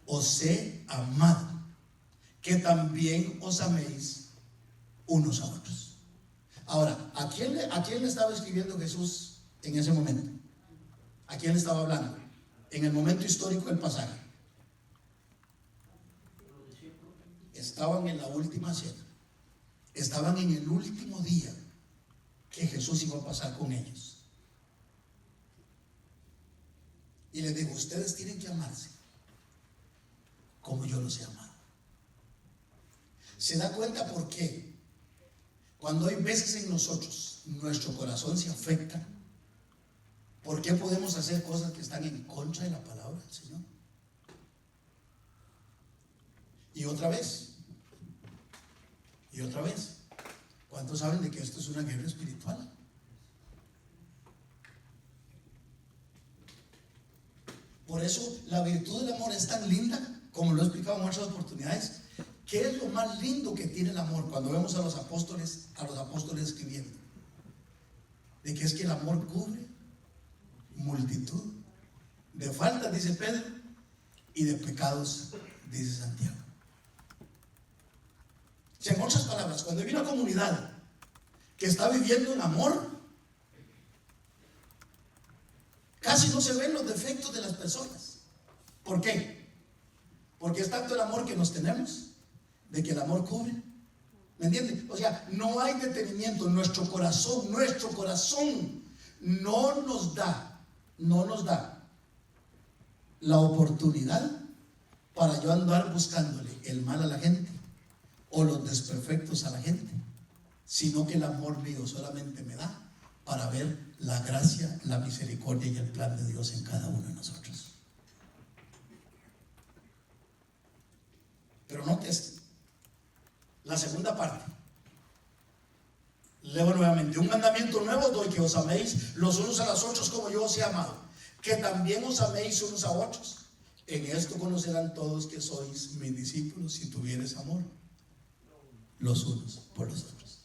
os he amado, que también os améis unos a otros. Ahora, ¿a quién le estaba escribiendo Jesús en ese momento? ¿A quién le estaba hablando? En el momento histórico del pasaje. Estaban en la última cena. Estaban en el último día que Jesús iba a pasar con ellos. Y les dijo: ustedes tienen que amarse como yo los he amado. ¿Se da cuenta por qué? Cuando hay veces en nosotros nuestro corazón se afecta, ¿por qué podemos hacer cosas que están en contra de la palabra del Señor? Y otra vez, ¿cuántos saben de que esto es una guerra espiritual? Por eso la virtud del amor es tan linda, como lo he explicado en muchas oportunidades. ¿Qué es lo más lindo que tiene el amor? Cuando vemos a los apóstoles escribiendo, de que es que el amor cubre multitud de faltas, dice Pedro, y de pecados, dice Santiago. O sea, en otras palabras, cuando hay una comunidad que está viviendo en amor, casi no se ven los defectos de las personas. ¿Por qué? Porque es tanto el amor que nos tenemos, de que el amor cubre. ¿Me entienden? O sea, no hay detenimiento. Nuestro corazón no nos da la oportunidad para yo andar buscándole el mal a la gente o los desperfectos a la gente, sino que el amor mío solamente me da para ver la gracia, la misericordia y el plan de Dios en cada uno de nosotros. Pero note esto, la segunda parte. Leo nuevamente: un mandamiento nuevo doy, que os améis los unos a los otros como yo os he amado, que también os améis unos a otros. En esto conocerán todos que sois mis discípulos, si tuviereis amor los unos por los otros.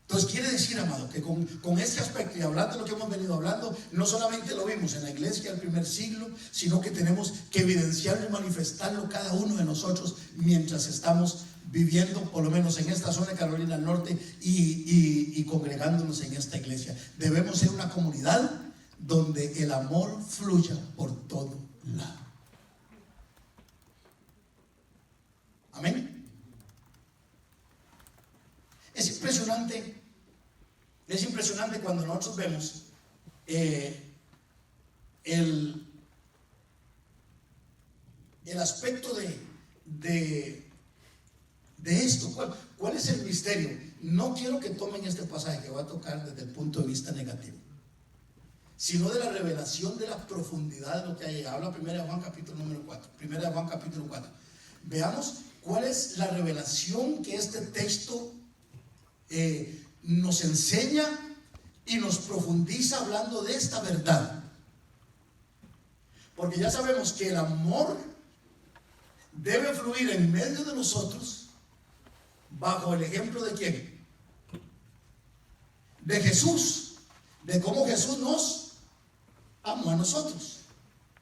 Entonces quiere decir, amado, que con este aspecto, y hablando de lo que hemos venido hablando, no solamente lo vimos en la iglesia del primer siglo, sino que tenemos que evidenciarlo y manifestarlo cada uno de nosotros mientras estamos viviendo, por lo menos en esta zona de Carolina del Norte, y congregándonos en esta iglesia. Debemos ser una comunidad donde el amor fluya por todo lado. Amén. Es impresionante cuando nosotros vemos el aspecto de esto. ¿Cuál es el misterio? No quiero que tomen este pasaje que voy a tocar desde el punto de vista negativo, sino de la revelación de la profundidad de lo que hay. Habla 1 Juan capítulo número 4. 1 Juan capítulo 4. Veamos cuál es la revelación que este texto nos enseña y nos profundiza hablando de esta verdad. Porque ya sabemos que el amor debe fluir en medio de nosotros bajo el ejemplo de ¿quién? De Jesús, de cómo Jesús nos amó a nosotros.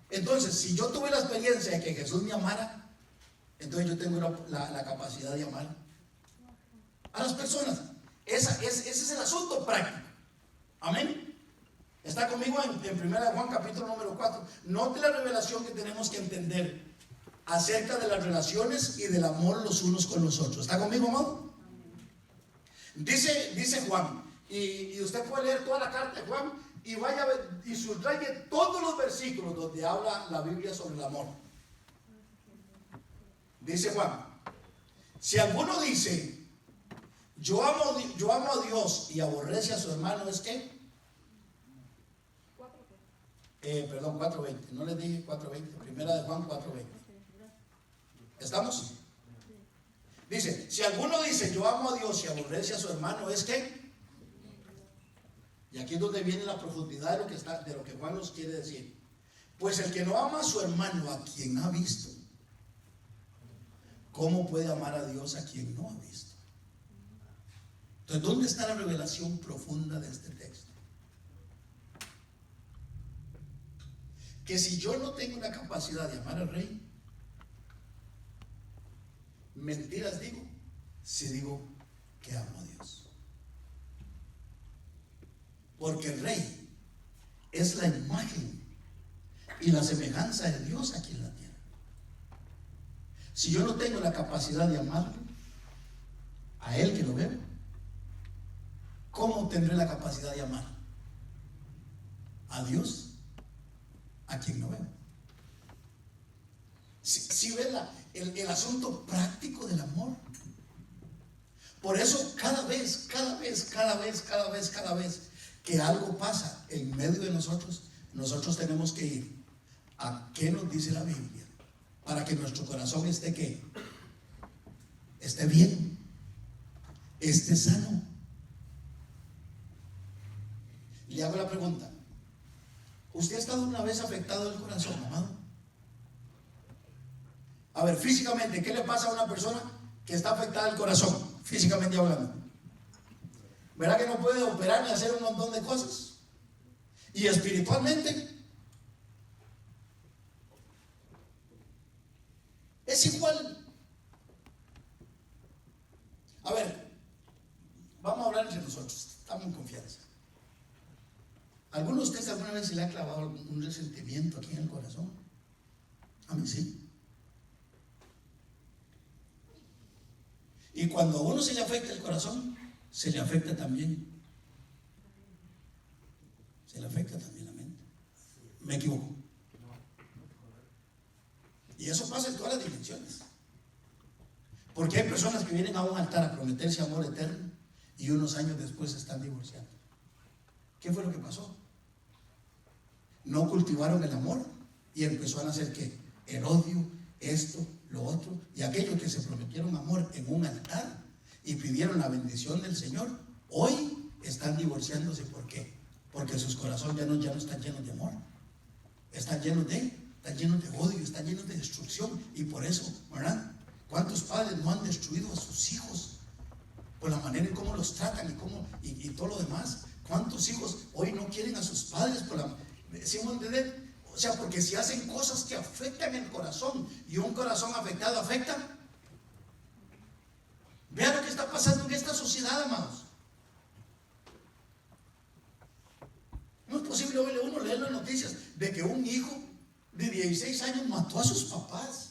Entonces, si yo tuve la experiencia de que Jesús me amara, entonces yo tengo la capacidad de amar a las personas. Ese es el asunto práctico. Amén. Está conmigo en 1 Juan capítulo número 4. Note la revelación que tenemos que entender acerca de las relaciones y del amor los unos con los otros. ¿Está conmigo, amado? Dice Juan, y usted puede leer toda la carta de Juan y vaya a ver y subraye todos los versículos donde habla la Biblia sobre el amor. Dice Juan: si alguno dice yo amo a Dios y aborrece a su hermano, ¿es qué? 4:20. No les dije 4:20. Primera de Juan 4:20. ¿Estamos? Dice, si alguno dice yo amo a Dios y aborrece a su hermano, ¿es qué? Y aquí es donde viene la profundidad de lo que Juan nos quiere decir. Pues el que no ama a su hermano, a quien ha visto, ¿cómo puede amar a Dios a quien no ha visto? Entonces, ¿dónde está la revelación profunda de este texto? Que si yo no tengo la capacidad de amar al rey, mentiras digo si digo que amo a Dios. Porque el rey es la imagen y la semejanza de Dios aquí en la tierra. Si yo no tengo la capacidad de amarlo a Él que lo veo, ¿cómo tendré la capacidad de amar a Dios a quien no veo? Si ves el asunto práctico del amor. Por eso cada vez que algo pasa en medio de nosotros tenemos que ir a qué nos dice la Biblia para que nuestro corazón esté ¿qué? Esté bien, esté sano. Le hago la pregunta: ¿usted ha estado una vez afectado del corazón, amado? A ver, físicamente, ¿qué le pasa a una persona que está afectada del corazón? Físicamente hablando. ¿Verdad que no puede operar ni hacer un montón de cosas? Y espiritualmente es igual. A ver, vamos a hablar entre nosotros, estamos en confianza. ¿Alguno de ustedes alguna vez se le ha clavado un resentimiento aquí en el corazón? A mí sí. Y cuando a uno se le afecta el corazón, se le afecta también. Se le afecta también la mente. ¿Me equivoco? Y eso pasa en todas las dimensiones. Porque hay personas que vienen a un altar a prometerse amor eterno y unos años después se están divorciando. ¿Qué fue lo que pasó? No cultivaron el amor y empezó a nacer ¿qué? El odio, esto, lo otro, y aquellos que se prometieron amor en un altar y pidieron la bendición del Señor, hoy están divorciándose. ¿Por qué? Porque sus corazones ya no están llenos de amor, están llenos de odio, están llenos de destrucción. Y por eso, ¿verdad? ¿Cuántos padres no han destruido a sus hijos por la manera en cómo los tratan y todo lo demás? ¿Cuántos hijos hoy no quieren a sus padres por la... ¿Sí me entienden? O sea, porque si hacen cosas que afectan el corazón, y un corazón afectado afecta. Vean lo que está pasando en esta sociedad, amados. No es posible hoy uno leer las noticias de que un hijo de 16 años mató a sus papás.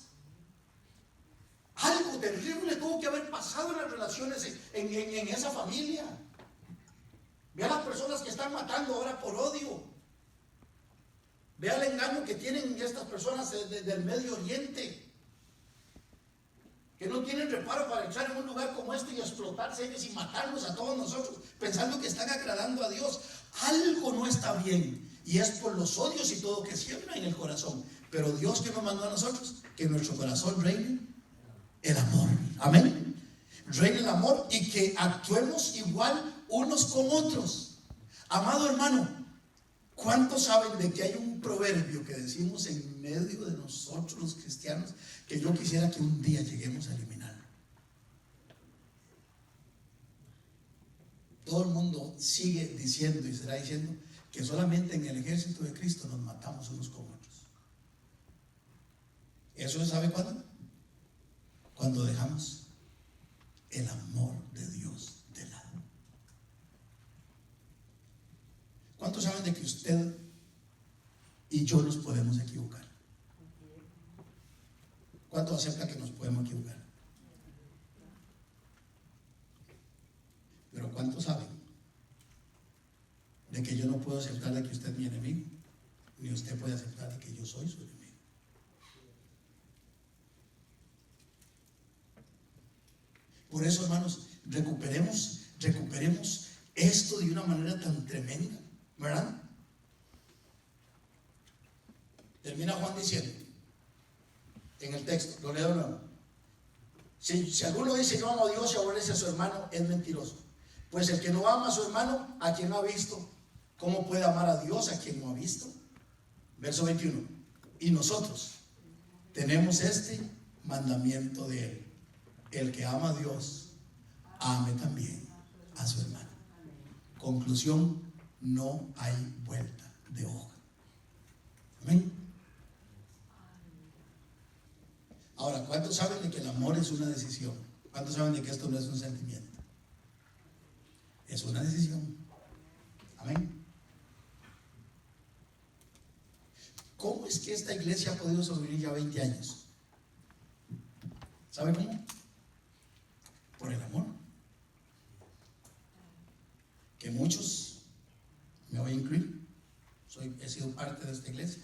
Algo terrible tuvo que haber pasado en las relaciones en esa familia. Vean las personas que están matando ahora por odio. Vea el engaño que tienen estas personas del Medio Oriente, que no tienen reparo para entrar en un lugar como este y explotarse ellos y matarnos a todos nosotros, pensando que están agradando a Dios. Algo no está bien, y es por los odios y todo que siembra en el corazón. Pero Dios, que nos mandó a nosotros, que en nuestro corazón reine el amor. Amén. Reine el amor y que actuemos igual unos con otros. Amado hermano, ¿cuántos saben de que hay un proverbio que decimos en medio de nosotros los cristianos que yo quisiera que un día lleguemos a eliminar? Todo el mundo sigue diciendo y será diciendo que solamente en el ejército de Cristo nos matamos unos con otros. ¿Eso se sabe cuándo? Cuando dejamos el amor de Dios de lado. ¿Cuántos saben de que usted y yo nos podemos equivocar? ¿Cuántos aceptan que nos podemos equivocar? Pero ¿cuántos saben de que yo no puedo aceptar de que usted es mi enemigo, ni usted puede aceptar de que yo soy su enemigo? Por eso, hermanos, recuperemos esto de una manera tan tremenda, ¿verdad? Termina Juan diciendo en el texto, lo leo de nuevo: Si alguno dice yo amo a Dios y aborrece a su hermano, es mentiroso. Pues el que no ama a su hermano, a quien no ha visto, ¿cómo puede amar a Dios a quien no ha visto? Verso 21. Y nosotros tenemos este mandamiento de Él: el que ama a Dios, ame también a su hermano. Conclusión: no hay vuelta de hoja. Amén. Ahora, ¿cuántos saben de que el amor es una decisión? ¿Cuántos saben de que esto no es un sentimiento? Es una decisión. Amén. ¿Cómo es que esta iglesia ha podido sobrevivir ya 20 años? ¿Sabe cómo? Por el amor. Que muchos, me voy a incluir, he sido parte de esta iglesia,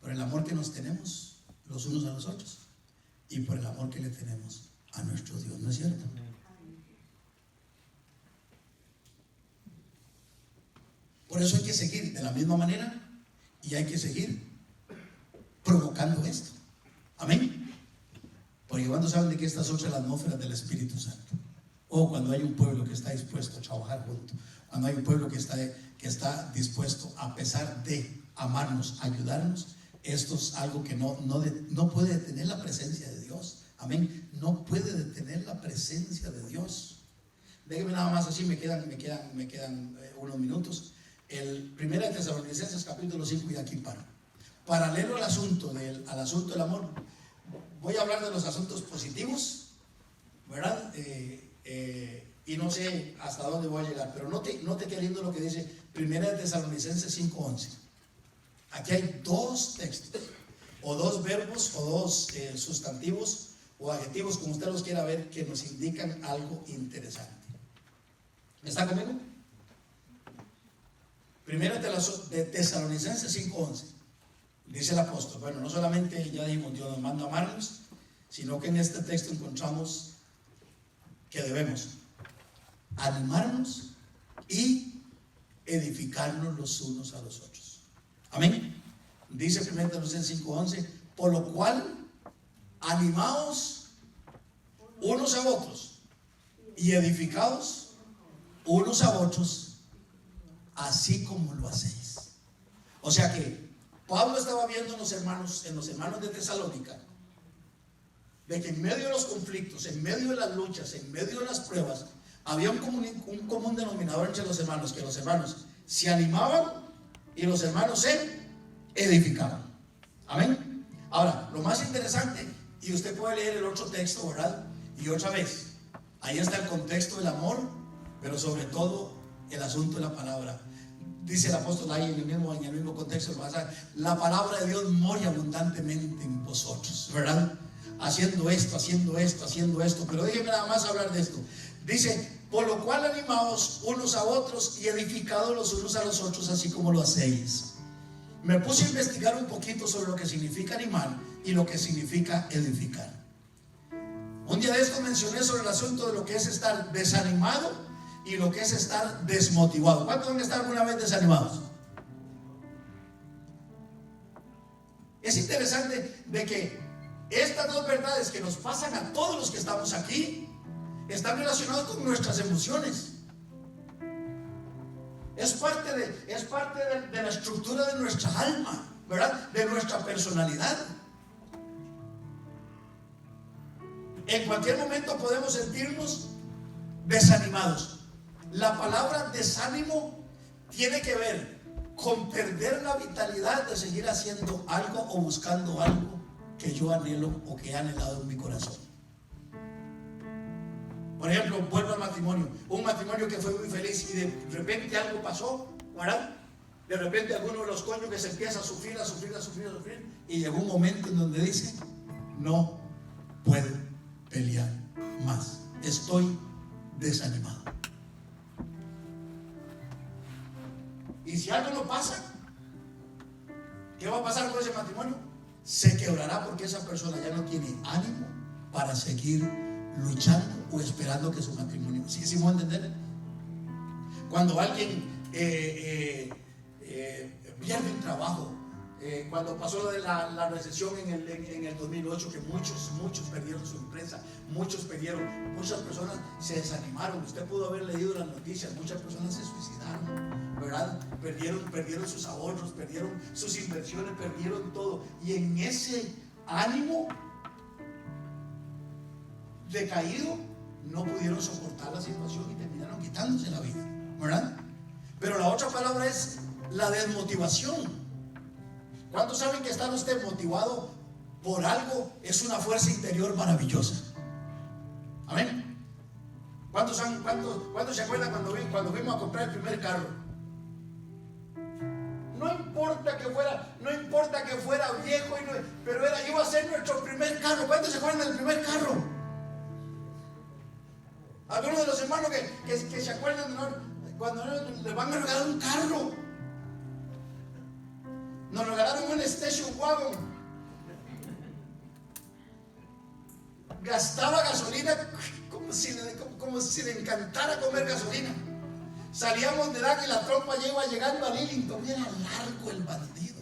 por el amor que nos tenemos los unos a los otros y por el amor que le tenemos a nuestro Dios, ¿no es cierto? Por eso hay que seguir de la misma manera y hay que seguir provocando esto. Amén. Porque cuando saben de que estas son las atmósferas del Espíritu Santo, o cuando hay un pueblo que está dispuesto a trabajar junto, cuando hay un pueblo que está dispuesto, a pesar de amarnos, ayudarnos, esto es algo que no puede detener la presencia de Dios. Amén. No puede detener la presencia de Dios. Déjenme nada más así, me quedan unos minutos. El 1 Tesalonicenses capítulo 5, y aquí paro. Paralelo al asunto del amor, voy a hablar de los asuntos positivos, ¿verdad? Y no sé hasta dónde voy a llegar, pero note qué lindo lo que dice 1 Tesalonicenses 5:11. Aquí hay dos textos, o dos verbos, o dos sustantivos, o adjetivos, como usted los quiera ver, que nos indican algo interesante. ¿Está conmigo? 1 Tesalonicenses 5:11. Dice el apóstol, bueno, no solamente ya dijimos Dios nos manda a amarnos, sino que en este texto encontramos que debemos animarnos y edificarnos los unos a los otros. Amén. Dice 1 Tesalonicenses 5:11, por lo cual animaos unos a otros y edificaos unos a otros, así como lo hacéis. O sea que Pablo estaba viendo en los hermanos de Tesalónica, de que en medio de los conflictos, en medio de las luchas, en medio de las pruebas, había un común denominador entre los hermanos, que los hermanos se animaban y los hermanos se edificaban. Amén. Ahora, lo más interesante, y usted puede leer el otro texto, ¿verdad? Y otra vez, ahí está el contexto del amor, pero sobre todo el asunto de la palabra. Dice el apóstol ahí en el mismo contexto, la palabra de Dios mora abundantemente en vosotros, ¿verdad? Haciendo esto, pero déjenme nada más hablar de esto. Dice, por lo cual animaos unos a otros y edificados los unos a los otros, así como lo hacéis. Me puse a investigar un poquito sobre lo que significa animar y lo que significa edificar. Un día de esto mencioné sobre el asunto de lo que es estar desanimado y lo que es estar desmotivado. ¿Cuántos han estado alguna vez desanimados? Es interesante de que estas dos verdades que nos pasan a todos los que estamos aquí están relacionadas con nuestras emociones. Es parte de la estructura de nuestra alma, ¿verdad? De nuestra personalidad. En cualquier momento podemos sentirnos desanimados. La palabra desánimo tiene que ver con perder la vitalidad de seguir haciendo algo o buscando algo que yo anhelo o que he anhelado en mi corazón. Por ejemplo, vuelvo al matrimonio. Un matrimonio que fue muy feliz y de repente algo pasó, ¿verdad? De repente alguno de los cónyuges empieza a sufrir y llegó un momento en donde dice, no puedo pelear más, estoy desanimado. Y si algo no pasa, ¿qué va a pasar con ese matrimonio? Se quebrará porque esa persona ya no tiene ánimo para seguir luchando o esperando que su matrimonio. ¿Sí me voy a entender? Cuando alguien pierde un trabajo, Cuando pasó lo de la recesión en el 2008, que muchos perdieron su empresa, muchas personas se desanimaron. Usted pudo haber leído las noticias, muchas personas se suicidaron, ¿verdad? Perdieron sus ahorros, perdieron sus inversiones, perdieron todo. Y en ese ánimo decaído, no pudieron soportar la situación y terminaron quitándose la vida, ¿verdad? Pero la otra palabra es la desmotivación. ¿Cuántos saben que estar usted motivado por algo es una fuerza interior maravillosa? Amén. ¿Cuántos se acuerdan cuando fuimos a comprar el primer carro? No importa que fuera viejo, pero iba a ser nuestro primer carro. ¿Cuántos se acuerdan del primer carro? Algunos de los hermanos que se acuerdan cuando le van a regalar un carro. Nos regalaron un station wagon. Gastaba gasolina como si le encantara comer gasolina. Salíamos de edad y la trompa ya iba llegando a Lillington. Era largo el bandido,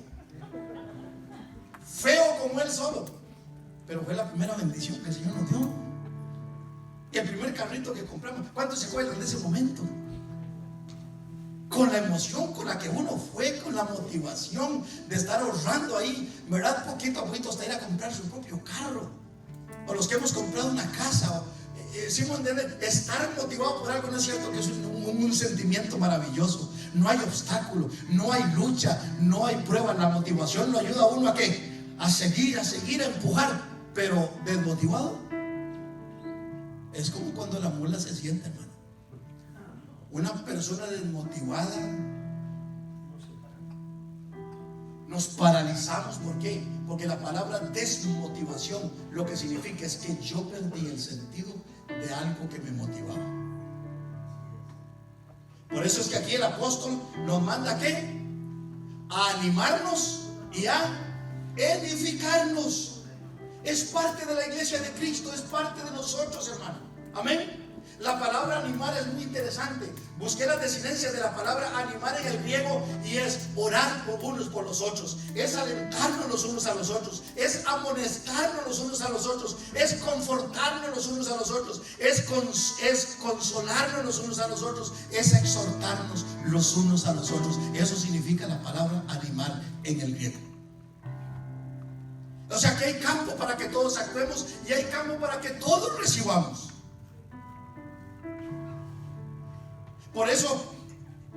feo como él solo, pero fue la primera bendición que el Señor nos dio. Y el primer carrito que compramos, ¿cuántos se acuerdan de ese momento? Con la emoción con la que uno fue, con la motivación de estar ahorrando ahí, ¿verdad? Poquito a poquito hasta ir a comprar su propio carro. O los que hemos comprado una casa. Estar motivado por algo, no es cierto que es un sentimiento maravilloso. No hay obstáculo, no hay lucha, no hay prueba. La motivación lo ayuda a uno ¿a qué? A seguir, a empujar. Pero desmotivado es como cuando la mula se sienta, hermano. Una persona desmotivada, nos paralizamos. ¿Por qué? Porque la palabra desmotivación lo que significa es que yo perdí el sentido de algo que me motivaba. Por eso es que aquí el apóstol nos manda ¿a qué? A animarnos y a edificarnos. Es parte de la iglesia de Cristo, es parte de nosotros, hermano. Amén. La palabra animar es muy interesante. Busqué las desinencias de la palabra animar en el griego y es orar por unos por los otros, es alentarnos los unos a los otros, es amonestarnos los unos a los otros, es confortarnos los unos a los otros, es consolarnos los unos a los otros, es exhortarnos los unos a los otros. Eso significa la palabra animar en el griego. O sea que hay campo para que todos actuemos y hay campo para que todos recibamos. Por eso,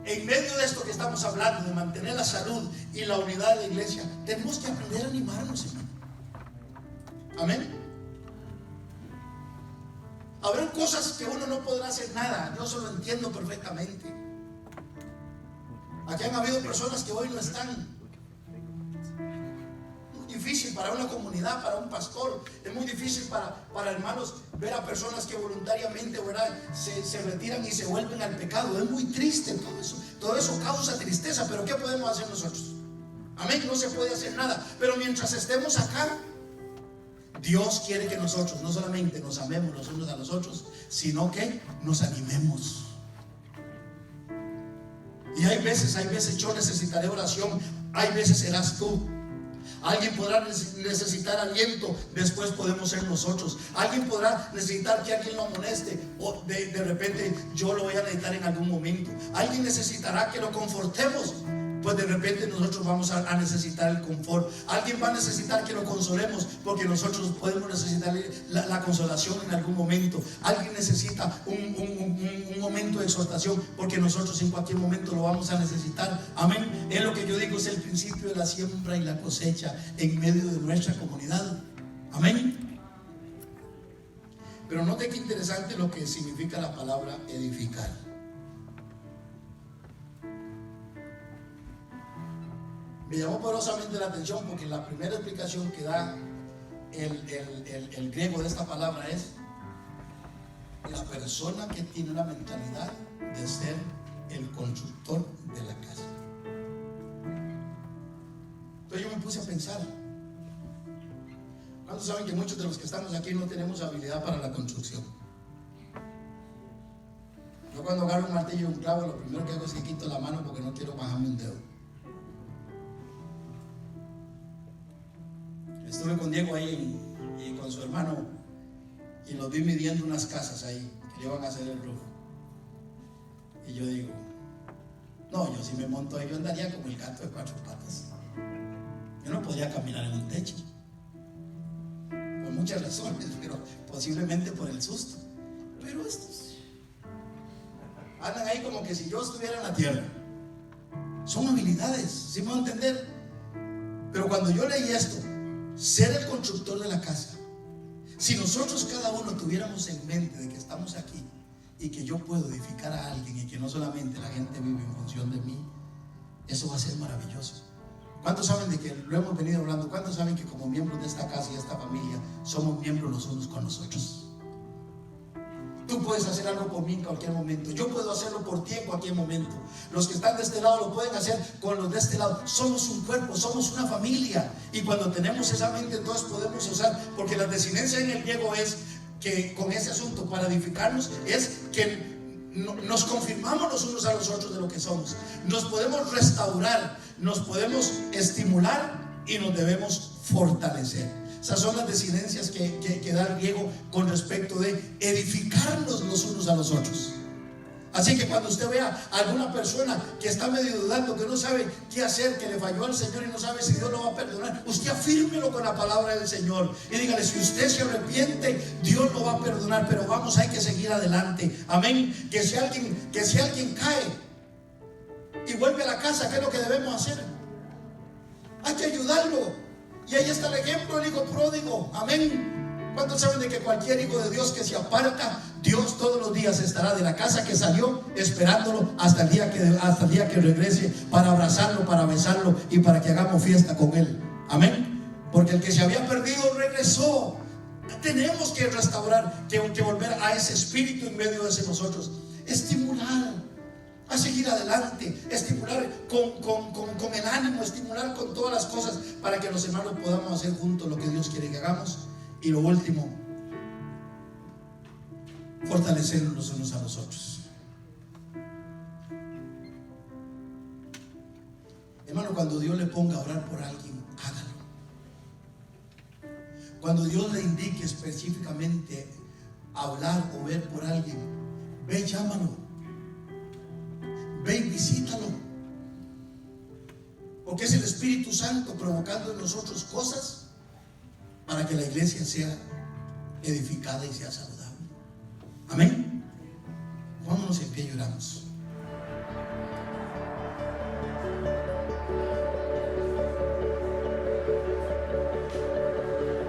en medio de esto que estamos hablando, de mantener la salud y la unidad de la iglesia, tenemos que aprender a animarnos, hermano. Amén. Habrán cosas que uno no podrá hacer nada. Yo eso lo entiendo perfectamente. Aquí han habido personas que hoy no están. Difícil para una comunidad, para un pastor, es muy difícil para hermanos ver a personas que voluntariamente, ¿verdad?, se retiran y se vuelven al pecado. Es muy triste todo eso causa tristeza. Pero ¿qué podemos hacer nosotros? Amén, no se puede hacer nada. Pero mientras estemos acá, Dios quiere que nosotros no solamente nos amemos los unos a los otros, sino que nos animemos. Y hay veces yo necesitaré oración, hay veces serás tú. Alguien podrá necesitar aliento, después podemos ser nosotros. Alguien podrá necesitar que alguien lo amoneste, o de repente yo lo voy a necesitar en algún momento. Alguien necesitará que lo confortemos, pues de repente nosotros vamos a necesitar el confort. Alguien va a necesitar que lo consolemos, porque nosotros podemos necesitar la consolación en algún momento. Alguien necesita un momento de exhortación, porque nosotros en cualquier momento lo vamos a necesitar. Amén. Es lo que yo digo, es el principio de la siembra y la cosecha en medio de nuestra comunidad. Amén. Pero note qué interesante lo que significa la palabra edificar. Me llamó poderosamente la atención porque la primera explicación que da el griego de esta palabra es la persona que tiene la mentalidad de ser el constructor de la casa. Entonces yo me puse a pensar, ¿cuántos saben que muchos de los que estamos aquí no tenemos habilidad para la construcción? Yo cuando agarro un martillo y un clavo, lo primero que hago es que quito la mano porque no quiero bajarme un dedo. Estuve con Diego ahí y con su hermano y los vi midiendo unas casas ahí que le iban a hacer el roof. Y yo digo, no, yo si me monto ahí yo andaría como el gato de 4 patas. Yo no podría caminar en un techo por muchas razones, pero posiblemente por el susto. Pero estos andan ahí como que si yo estuviera en la tierra. Son habilidades, ¿sí me van a entender? Pero cuando yo leí esto, ser el constructor de la casa, si nosotros cada uno tuviéramos en mente de que estamos aquí y que yo puedo edificar a alguien y que no solamente la gente vive en función de mí, eso va a ser maravilloso. ¿Cuántos saben de que lo hemos venido hablando? ¿Cuántos saben que como miembros de esta casa y esta familia somos miembros los unos con los otros? Tú puedes hacer algo por mí en cualquier momento. Yo puedo hacerlo por ti en cualquier momento. Los que están de este lado lo pueden hacer con los de este lado. Somos un cuerpo, somos una familia. Y cuando tenemos esa mente, entonces podemos usar, porque la desinencia en el griego es que con ese asunto para edificarnos es que nos confirmamos los unos a los otros de lo que somos. Nos podemos restaurar, nos podemos estimular y nos debemos fortalecer. Esas son las desinencias que da el griego con respecto de edificarnos los unos a los otros. Así que cuando usted vea a alguna persona que está medio dudando, que no sabe qué hacer, que le falló al Señor y no sabe si Dios lo va a perdonar, usted afírmelo con la palabra del Señor y dígale, si usted se arrepiente, Dios lo va a perdonar, pero vamos, hay que seguir adelante. Amén. Que si alguien cae y vuelve a la casa, ¿qué es lo que debemos hacer? Hay que ayudarlo. Y ahí está el ejemplo del hijo pródigo. Amén. ¿Cuántos saben de que cualquier hijo de Dios que se aparta, Dios todos los días estará de la casa que salió esperándolo hasta el día que regrese, para abrazarlo, para besarlo y para que hagamos fiesta con él? Amén. Porque el que se había perdido regresó. Tenemos que restaurar, que volver a ese espíritu en medio de nosotros. Estimular a seguir adelante, estimular con el ánimo, estimular con todas las cosas para que los hermanos podamos hacer juntos lo que Dios quiere que hagamos. Y lo último, fortalecernos los unos a los otros. Hermano, cuando Dios le ponga a orar por alguien, hágalo. Cuando Dios le indique específicamente hablar o ver por alguien, ve y llámalo. Ve y visítalo. Porque es el Espíritu Santo provocando en nosotros cosas para que la iglesia sea edificada y sea saludable. Amén. Vámonos en pie y oramos.